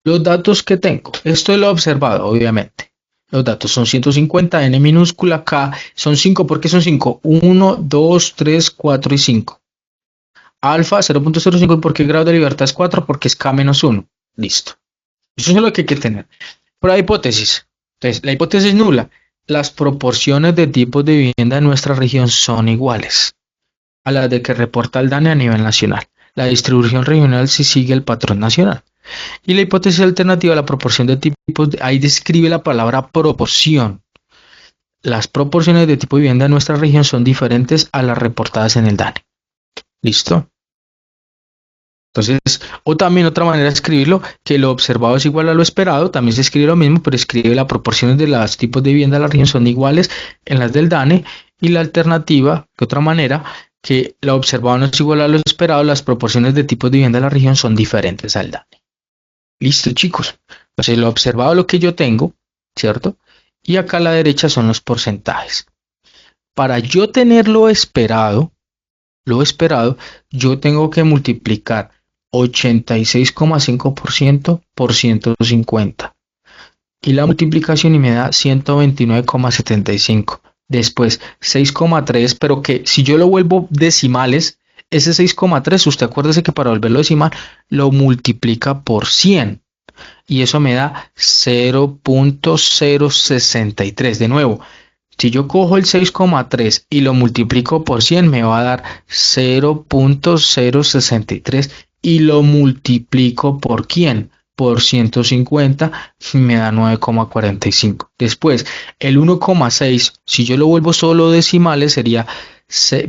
Los datos que tengo. Esto lo he observado, obviamente. Los datos son 150, N minúscula, K son 5. ¿Por qué son 5? 1, 2, 3, 4 y 5. Alfa 0.05. ¿Y por qué el grado de libertad es 4? Porque es K menos 1. Listo. Eso es lo que hay que tener. Por la hipótesis. Entonces, la hipótesis nula. Las proporciones de tipos de vivienda en nuestra región son iguales a las de que reporta el DANE a nivel nacional. La distribución regional sí sigue el patrón nacional. Y la hipótesis alternativa, la proporción de tipos, ahí describe la palabra proporción. Las proporciones de tipo de vivienda en nuestra región son diferentes a las reportadas en el DANE. ¿Listo? Entonces, o también otra manera de escribirlo, que lo observado es igual a lo esperado, también se escribe lo mismo, pero escribe las proporciones de los tipos de vivienda de la región son iguales en las del DANE, y la alternativa, de otra manera, que lo observado no es igual a lo esperado, las proporciones de tipos de vivienda de la región son diferentes al DANE. Listo, chicos. Entonces, lo observado lo que yo tengo, ¿cierto? Y acá a la derecha son los porcentajes. Para yo tener lo esperado, yo tengo que multiplicar 86,5% por 150. Y la multiplicación y me da 129,75. Después 6,3, pero que si yo lo vuelvo decimales, ese 6,3, usted acuérdese que para volverlo decimal lo multiplica por 100. Y eso me da 0.063. De nuevo, si yo cojo el 6,3 y lo multiplico por 100, me va a dar 0.063 y lo multiplico por ¿quién? Por 150, me da 9,45. Después, el 1,6, si yo lo vuelvo solo decimales, sería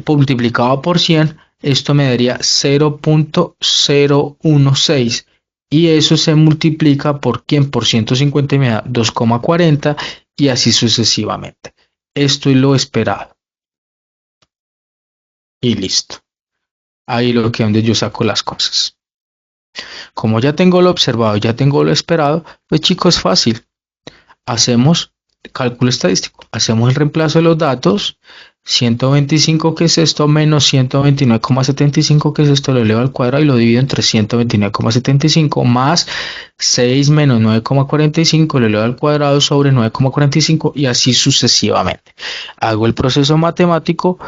multiplicado por 100, esto me daría 0.016. y eso se multiplica por ¿quién? Por 150 y me da 2,40 y así sucesivamente. Esto es lo esperado. Y listo. Ahí lo que donde yo saco las cosas. Como ya tengo lo observado, ya tengo lo esperado, pues chicos, es fácil. Hacemos cálculo estadístico. Hacemos el reemplazo de los datos. 125, que es esto, menos 129,75, que es esto, lo elevo al cuadrado y lo divido entre 129,75 más 6 menos 9,45, lo elevo al cuadrado sobre 9,45 y así sucesivamente. Hago el proceso matemático,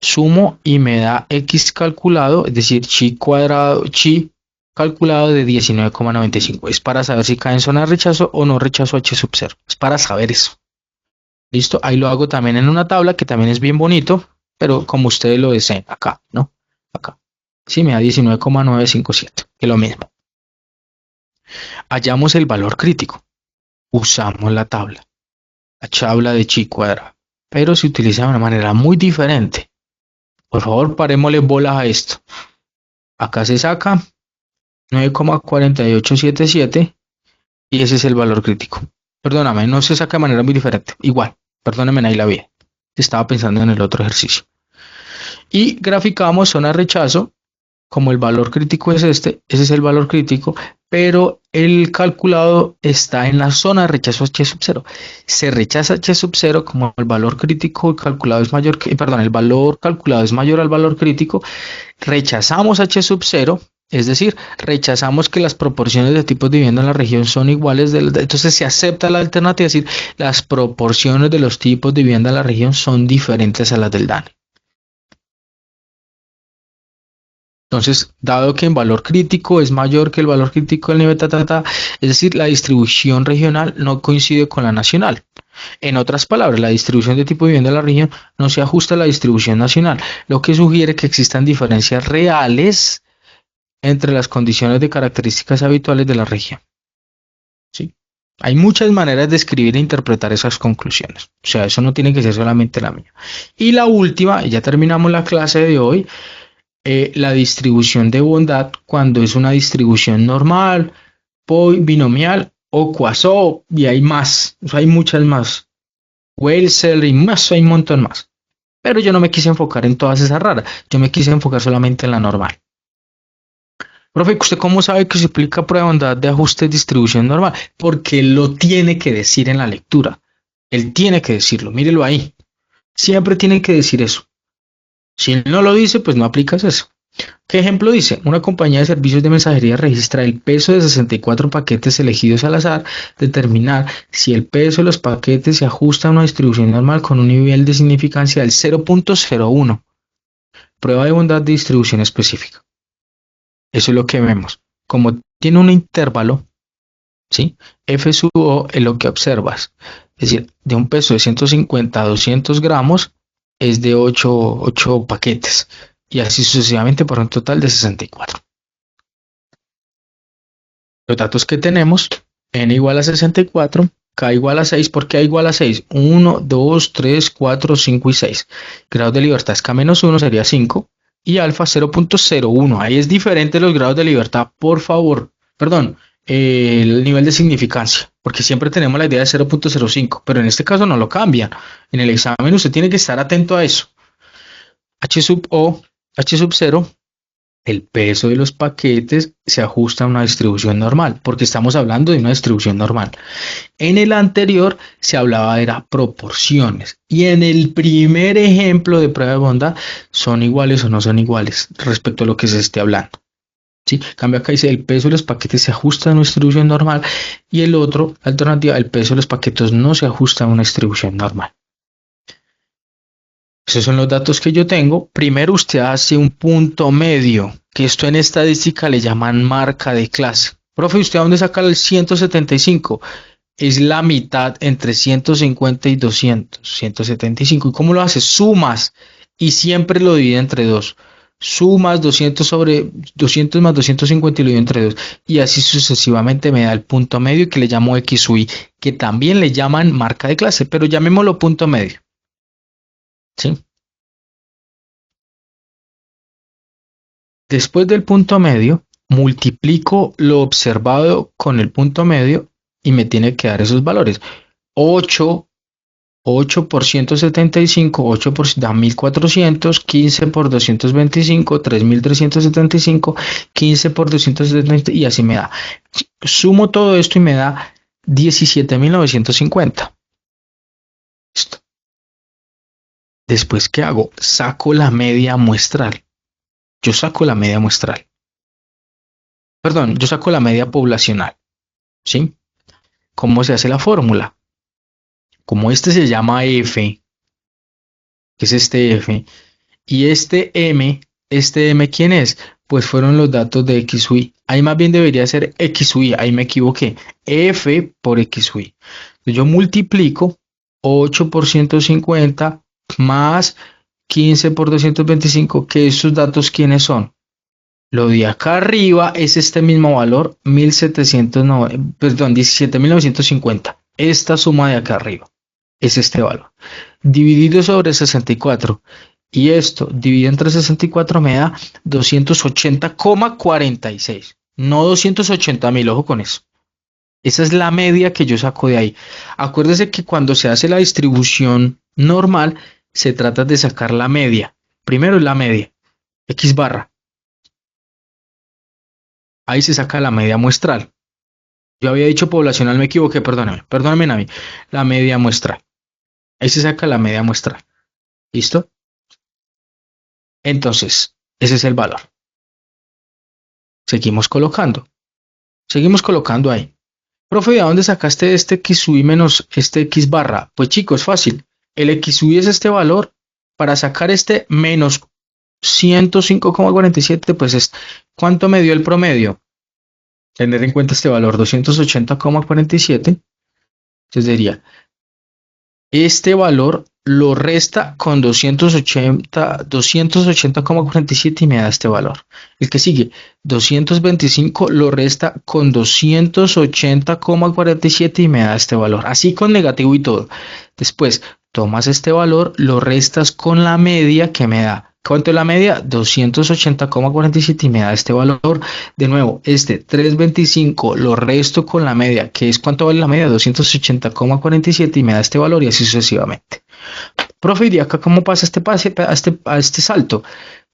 sumo y me da x calculado, es decir, chi cuadrado, chi calculado de 19,95. Es para saber si cae en zona de rechazo o no rechazo h sub 0. Es para saber eso. Listo, ahí lo hago también en una tabla que también es bien bonito, pero como ustedes lo deseen, acá, ¿no? Acá. Sí, me da 19,957, que es lo mismo. Hallamos el valor crítico. Usamos la tabla de chi cuadrado, pero se utiliza de una manera muy diferente. Por favor, parémosle bolas a esto. Acá se saca 9,4877 y ese es el valor crítico. Perdóname, no se saca de manera muy diferente. Igual, perdónenme, ahí la vi. Estaba pensando en el otro ejercicio. Y graficamos zona de rechazo. Como el valor crítico es este, ese es el valor crítico, pero el calculado está en la zona de rechazo h sub 0. Se rechaza h sub 0 como el valor crítico calculado es mayor que, perdón, el valor calculado es mayor al valor crítico. Rechazamos h sub 0. Es decir, rechazamos que las proporciones de tipos de vivienda en la región son iguales, entonces se acepta la alternativa, es decir, las proporciones de los tipos de vivienda en la región son diferentes a las del DANE. Entonces, dado que en valor crítico es mayor que el valor crítico del nivel es decir, la distribución regional no coincide con la nacional. En otras palabras, la distribución de tipo de vivienda de la región no se ajusta a la distribución nacional, lo que sugiere que existan diferencias reales entre las condiciones de características habituales de la región. ¿Sí? Hay muchas maneras de escribir e interpretar esas conclusiones. O sea, eso no tiene que ser solamente la mía. Y la última, y ya terminamos la clase de hoy, la distribución de bondad cuando es una distribución normal, binomial o Poisson, y hay más, o sea, hay muchas más. Wechsler y más, hay un montón más. Pero yo no me quise enfocar en todas esas raras, yo me quise enfocar solamente en la normal. Profe, ¿usted cómo sabe que se aplica prueba de bondad de ajuste de distribución normal? Porque lo tiene que decir en la lectura. Él tiene que decirlo, mírelo ahí. Siempre tiene que decir eso. Si él no lo dice, pues no aplicas eso. ¿Qué ejemplo dice? Una compañía de servicios de mensajería registra el peso de 64 paquetes elegidos al azar, determinar si el peso de los paquetes se ajusta a una distribución normal con un nivel de significancia del 0,01. Prueba de bondad de distribución específica. Eso es lo que vemos. Como tiene un intervalo, ¿sí? F sub O es lo que observas. Es decir, de un peso de 150 a 200 gramos es de 8 paquetes. Y así sucesivamente por un total de 64. Los datos que tenemos, n igual a 64, k igual a 6, ¿por qué a igual a 6? 1, 2, 3, 4, 5 y 6. Grados de libertad es k menos 1, sería 5. Y alfa 0,01. Ahí es diferente los grados de libertad, por favor. Perdón, el nivel de significancia, porque siempre tenemos la idea de 0,05, pero en este caso no lo cambian. En el examen usted tiene que estar atento a eso. H sub O, H sub 0, el peso de los paquetes se ajusta a una distribución normal, porque estamos hablando de una distribución normal. En el anterior se hablaba de proporciones, y en el primer ejemplo de prueba de bondad son iguales o no son iguales respecto a lo que se esté hablando. ¿Sí? Cambio acá dice el peso de los paquetes se ajusta a una distribución normal, y el otro, alternativa, el peso de los paquetes no se ajusta a una distribución normal. Esos son los datos que yo tengo. Primero usted hace un punto medio, que esto en estadística le llaman marca de clase. Profe, ¿usted a dónde saca el 175? Es la mitad entre 150 y 200, 175. ¿Y cómo lo hace? Sumas y siempre lo divide entre 2. Sumas 200 sobre 200 más 250 y lo divide entre 2. Y así sucesivamente me da el punto medio que le llamo X u Y, que también le llaman marca de clase, pero llamémoslo punto medio. ¿Sí? Después del punto medio, multiplico lo observado con el punto medio y me tiene que dar esos valores. 8 por 175, 8 por da 1400, 15 por 225, 3375, 15 por 270 y así me da. Sumo todo esto y me da 17.950. Listo. Después, ¿qué hago? Saco la media muestral. Yo saco la media muestral. Perdón, yo saco la media poblacional. ¿Sí? ¿Cómo se hace la fórmula? Como este se llama F, que es este F, y este M, ¿quién es? Pues fueron los datos de X, Y. Ahí más bien debería ser X, Y, ahí me equivoqué. F por X, Y. Entonces yo multiplico 8 por 150 más 15 por 225, que estos datos, ¿quiénes son? Lo de acá arriba es este mismo valor, 17.950. Esta suma de acá arriba es este valor. Dividido sobre 64. Y esto dividido entre 64 me da 280,46. No 280.000, ojo con eso. Esa es la media que yo saco de ahí. Acuérdese que cuando se hace la distribución normal, se trata de sacar la media. Primero es la media, X barra. Ahí se saca la media muestral. Yo había dicho poblacional, me equivoqué, perdóname, Navi. La media muestral. Ahí se saca la media muestral. ¿Listo? Entonces, ese es el valor. Seguimos colocando. Seguimos colocando ahí. Profe, ¿de dónde sacaste este XUI menos este X barra? Pues chicos, fácil. El XUI es este valor. Para sacar este menos 105,47, pues es ¿cuánto me dio el promedio? Tener en cuenta este valor, 280,47. Entonces diría, este valor lo resta con 280,47 y me da este valor. El que sigue, 225 lo resta con 280,47 y me da este valor. Así con negativo y todo. Después, tomas este valor, lo restas con la media que me da. ¿Cuánto es la media? 280,47 y me da este valor. De nuevo, este 325 lo resto con la media, que es cuánto vale la media, 280,47 y me da este valor y así sucesivamente. Profe, ¿y de acá cómo pasa este pase a este salto?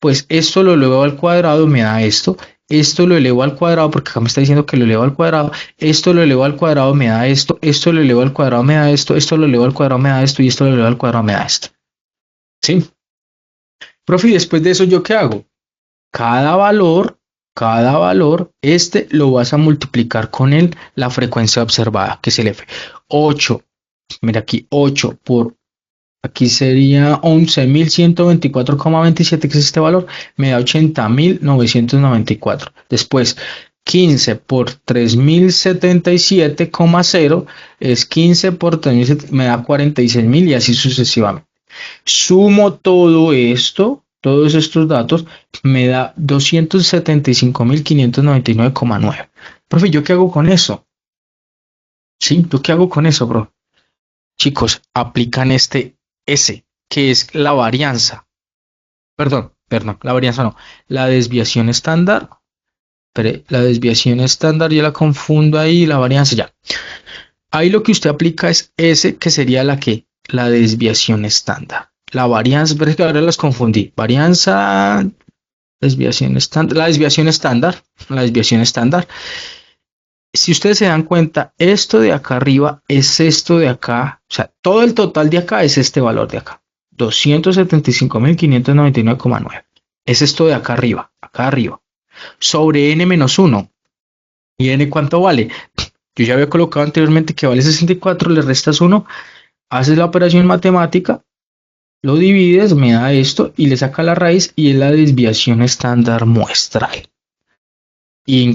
Pues esto lo elevo al cuadrado, me da esto. Esto lo elevo al cuadrado porque acá me está diciendo que lo elevo al cuadrado. Esto lo elevo al cuadrado, me da esto. Esto lo elevo al cuadrado, me da esto. Esto lo elevo al cuadrado, me da esto. Y esto lo elevo al cuadrado, me da esto. ¿Sí? Profe, y después de eso, ¿yo qué hago? Cada valor, este lo vas a multiplicar con la frecuencia observada, que es el F. 8, mira aquí, 8 por, aquí sería 11.124,27, que es este valor, me da 80.994. Después, 15 por 3.077,0 es 15 por 3.000, me da 46.000 y así sucesivamente. Sumo todo esto, todos estos datos, me da 275.599,9. Profe, ¿yo qué hago con eso? Sí, ¿yo qué hago con eso, bro? Chicos, aplican este S, que es la varianza. Perdón, la varianza no. La desviación estándar. Pero la desviación estándar, yo la confundo ahí, la varianza ya. Ahí lo que usted aplica es S, que sería la desviación estándar. La varianza, pero es que ahora las confundí. Varianza, desviación estándar, la desviación estándar. Si ustedes se dan cuenta, esto de acá arriba es esto de acá, o sea, todo el total de acá es este valor de acá, 275.599,9. Es esto de acá arriba, sobre n-1. ¿Y n cuánto vale? Yo ya había colocado anteriormente que vale 64, le restas 1, haces la operación matemática, lo divides, me da esto y le saca la raíz y es la desviación estándar muestral. Y ya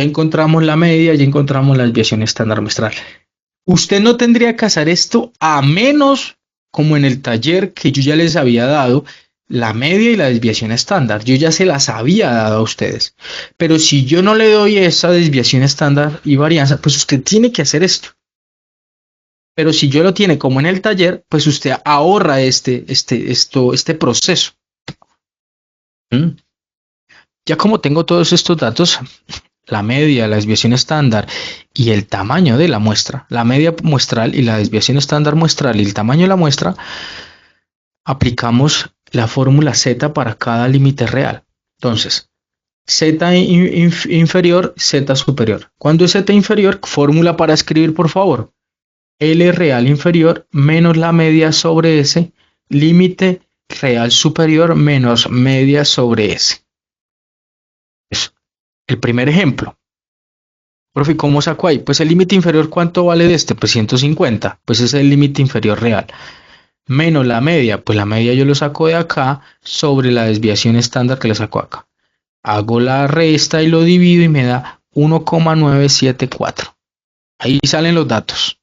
encontramos la media, ya encontramos la desviación estándar muestral. Usted no tendría que hacer esto a menos, como en el taller que yo ya les había dado, la media y la desviación estándar. Yo ya se las había dado a ustedes. Pero si yo no le doy esa desviación estándar y varianza, pues usted tiene que hacer esto. Pero si yo lo tiene como en el taller, pues usted ahorra este proceso. ¿Mm? Ya como tengo todos estos datos, la media, la desviación estándar y el tamaño de la muestra, la media muestral y la desviación estándar muestral y el tamaño de la muestra, aplicamos la fórmula Z para cada límite real. Entonces, Z inferior, Z superior. Cuando es Z inferior, fórmula para escribir, por favor. L real inferior menos la media sobre S, límite real superior menos media sobre S. Eso. El primer ejemplo. Profe, ¿cómo saco ahí? Pues el límite inferior, ¿cuánto vale de este? Pues 150. Pues ese es el límite inferior real. Menos la media, pues la media yo lo saco de acá sobre la desviación estándar que le saco acá. Hago la resta y lo divido y me da 1,974. Ahí salen los datos.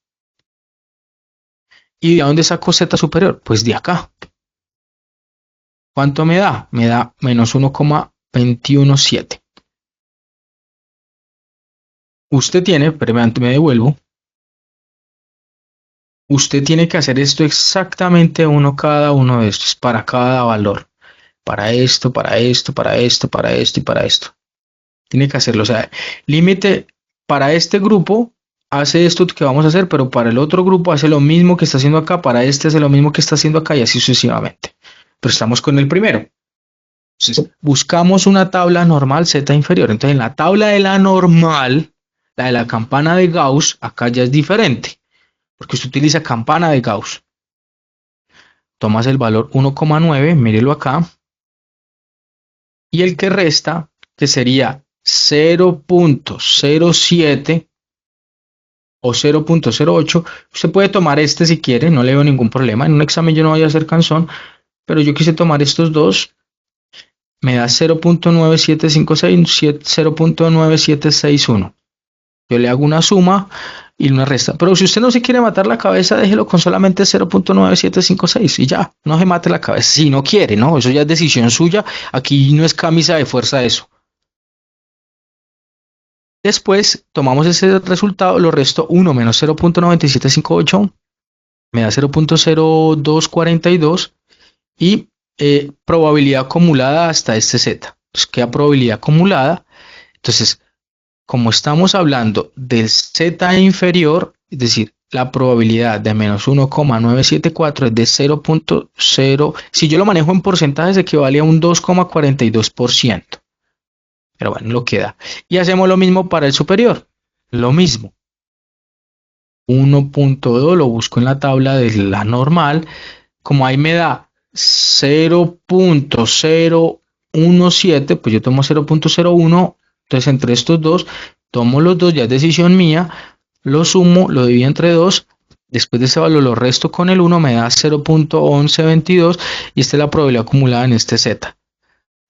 ¿Y de dónde saco Z superior? Pues de acá. ¿Cuánto me da? Me da menos 1,217. Usted tiene, pero me devuelvo. Usted tiene que hacer esto exactamente cada uno de estos para cada valor. Para esto, para esto, para esto, para esto y para esto. Tiene que hacerlo. O sea, límite para este grupo hace esto que vamos a hacer, pero para el otro grupo hace lo mismo que está haciendo acá, para este hace lo mismo que está haciendo acá y así sucesivamente. Pero estamos con el primero. Entonces, buscamos una tabla normal Z inferior. Entonces, en la tabla de la normal, la de la campana de Gauss, acá ya es diferente, porque usted utiliza campana de Gauss. Tomas el valor 1,9, mírelo acá, y el que resta, que sería 0,07 o 0,08, usted puede tomar este si quiere, no le veo ningún problema. En un examen yo no voy a hacer cansón, pero yo quise tomar estos dos. Me da 0,9756, 0,9761. Yo le hago una suma y una resta. Pero si usted no se quiere matar la cabeza, déjelo con solamente 0,9756 y ya, no se mate la cabeza. Si no quiere, ¿no? Eso ya es decisión suya. Aquí no es camisa de fuerza eso. Después tomamos ese resultado, lo resto 1 menos 0,9758, me da 0,0242 y probabilidad acumulada hasta este Z. Entonces queda probabilidad acumulada. Entonces, como estamos hablando del Z inferior, es decir, la probabilidad de menos 1,974 es de 0,0. Si yo lo manejo en porcentajes, equivale a un 2,42%. Pero bueno, lo queda. Y hacemos lo mismo para el superior. Lo mismo. 1,2 lo busco en la tabla de la normal. Como ahí me da 0,017, pues yo tomo 0,01. Entonces entre estos dos, tomo los dos, ya es decisión mía. Lo sumo, lo divido entre 2. Después de ese valor lo resto con el 1, me da 0,1122. Y esta es la probabilidad acumulada en este Z.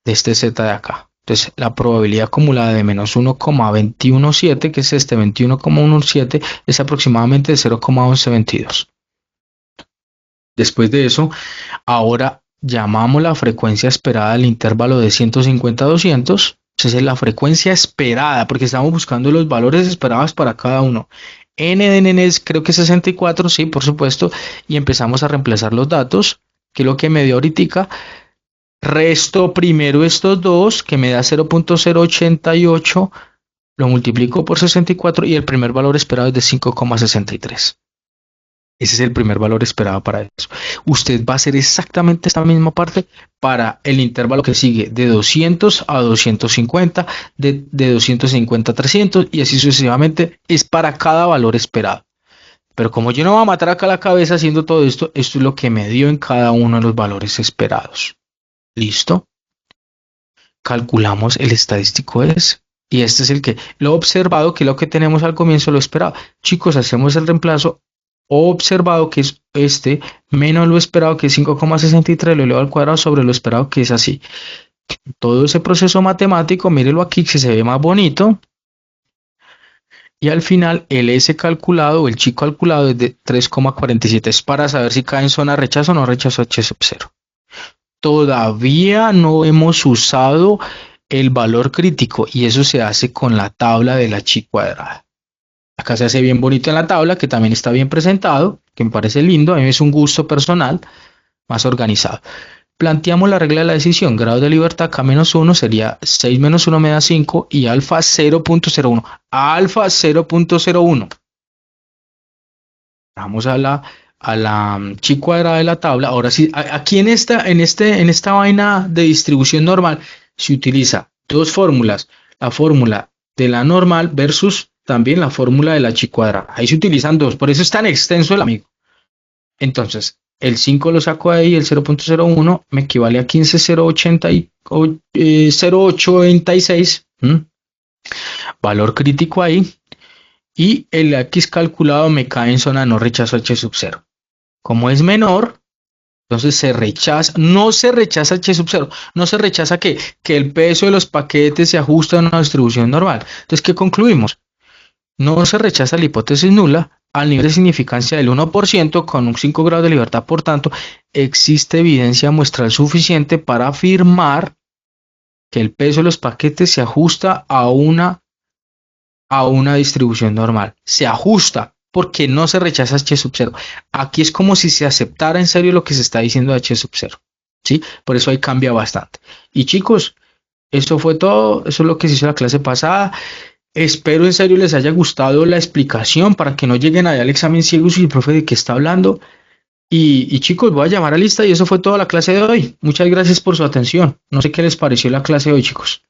De este Z de acá. Entonces, la probabilidad acumulada de menos 1,217, que es este 21,17, es aproximadamente de 0,1122. Después de eso, ahora llamamos la frecuencia esperada del intervalo de 150 a 200. Esa es la frecuencia esperada, porque estamos buscando los valores esperados para cada uno. N de N es creo que 64, sí, por supuesto, y empezamos a reemplazar los datos, que es lo que me dio ahorita. Resto primero estos dos, que me da 0,088, lo multiplico por 64 y el primer valor esperado es de 5,63. Ese es el primer valor esperado para eso. Usted va a hacer exactamente esta misma parte para el intervalo que sigue, de 200 a 250, de 250 a 300 y así sucesivamente. Es para cada valor esperado. Pero como yo no voy a matar acá la cabeza haciendo todo esto, esto es lo que me dio en cada uno de los valores esperados. ¿Listo? Calculamos el estadístico S. Y este es el que lo observado, que es lo que tenemos al comienzo, lo esperado. Chicos, hacemos el reemplazo observado, que es este, menos lo esperado, que es 5,63, lo elevado al cuadrado sobre lo esperado, que es así. Todo ese proceso matemático, mírelo aquí, que se ve más bonito. Y al final, el S calculado, el chi calculado, es de 3,47. Es para saber si cae en zona de rechazo o no rechazo H sub 0. Todavía no hemos usado el valor crítico y eso se hace con la tabla de la chi cuadrada. Acá se hace bien bonito en la tabla, que también está bien presentado, que me parece lindo. A mí es un gusto personal, más organizado. Planteamos la regla de la decisión. Grado de libertad K menos 1 sería 6 menos 1 me da 5 y alfa 0.01. Alfa 0.01. Vamos a la chi cuadrada de la tabla. Ahora sí, aquí en esta vaina de distribución normal se utiliza dos fórmulas. La fórmula de la normal versus también la fórmula de la chi cuadrada. Ahí se utilizan dos, por eso es tan extenso el amigo. Entonces, el 5 lo saco de ahí, el 0.01 me equivale a 15,0896. Valor crítico ahí. Y el X calculado me cae en zona no rechazo H sub 0. Como es menor, entonces se rechaza, no se rechaza H sub 0, no se rechaza que el peso de los paquetes se ajusta a una distribución normal. Entonces, ¿qué concluimos? No se rechaza la hipótesis nula al nivel de significancia del 1% con un 5 grados de libertad. Por tanto, existe evidencia muestral suficiente para afirmar que el peso de los paquetes se ajusta a una distribución normal. Se ajusta porque no se rechaza H sub 0. Aquí es como si se aceptara en serio lo que se está diciendo de H sub 0. ¿Sí? Por eso ahí cambia bastante. Y chicos, eso fue todo. Eso es lo que se hizo la clase pasada. Espero en serio les haya gustado la explicación para que no lleguen allá al examen ciegos y el profe de qué está hablando. Y chicos, voy a llamar a lista y eso fue toda la clase de hoy. Muchas gracias por su atención. No sé qué les pareció la clase de hoy, chicos.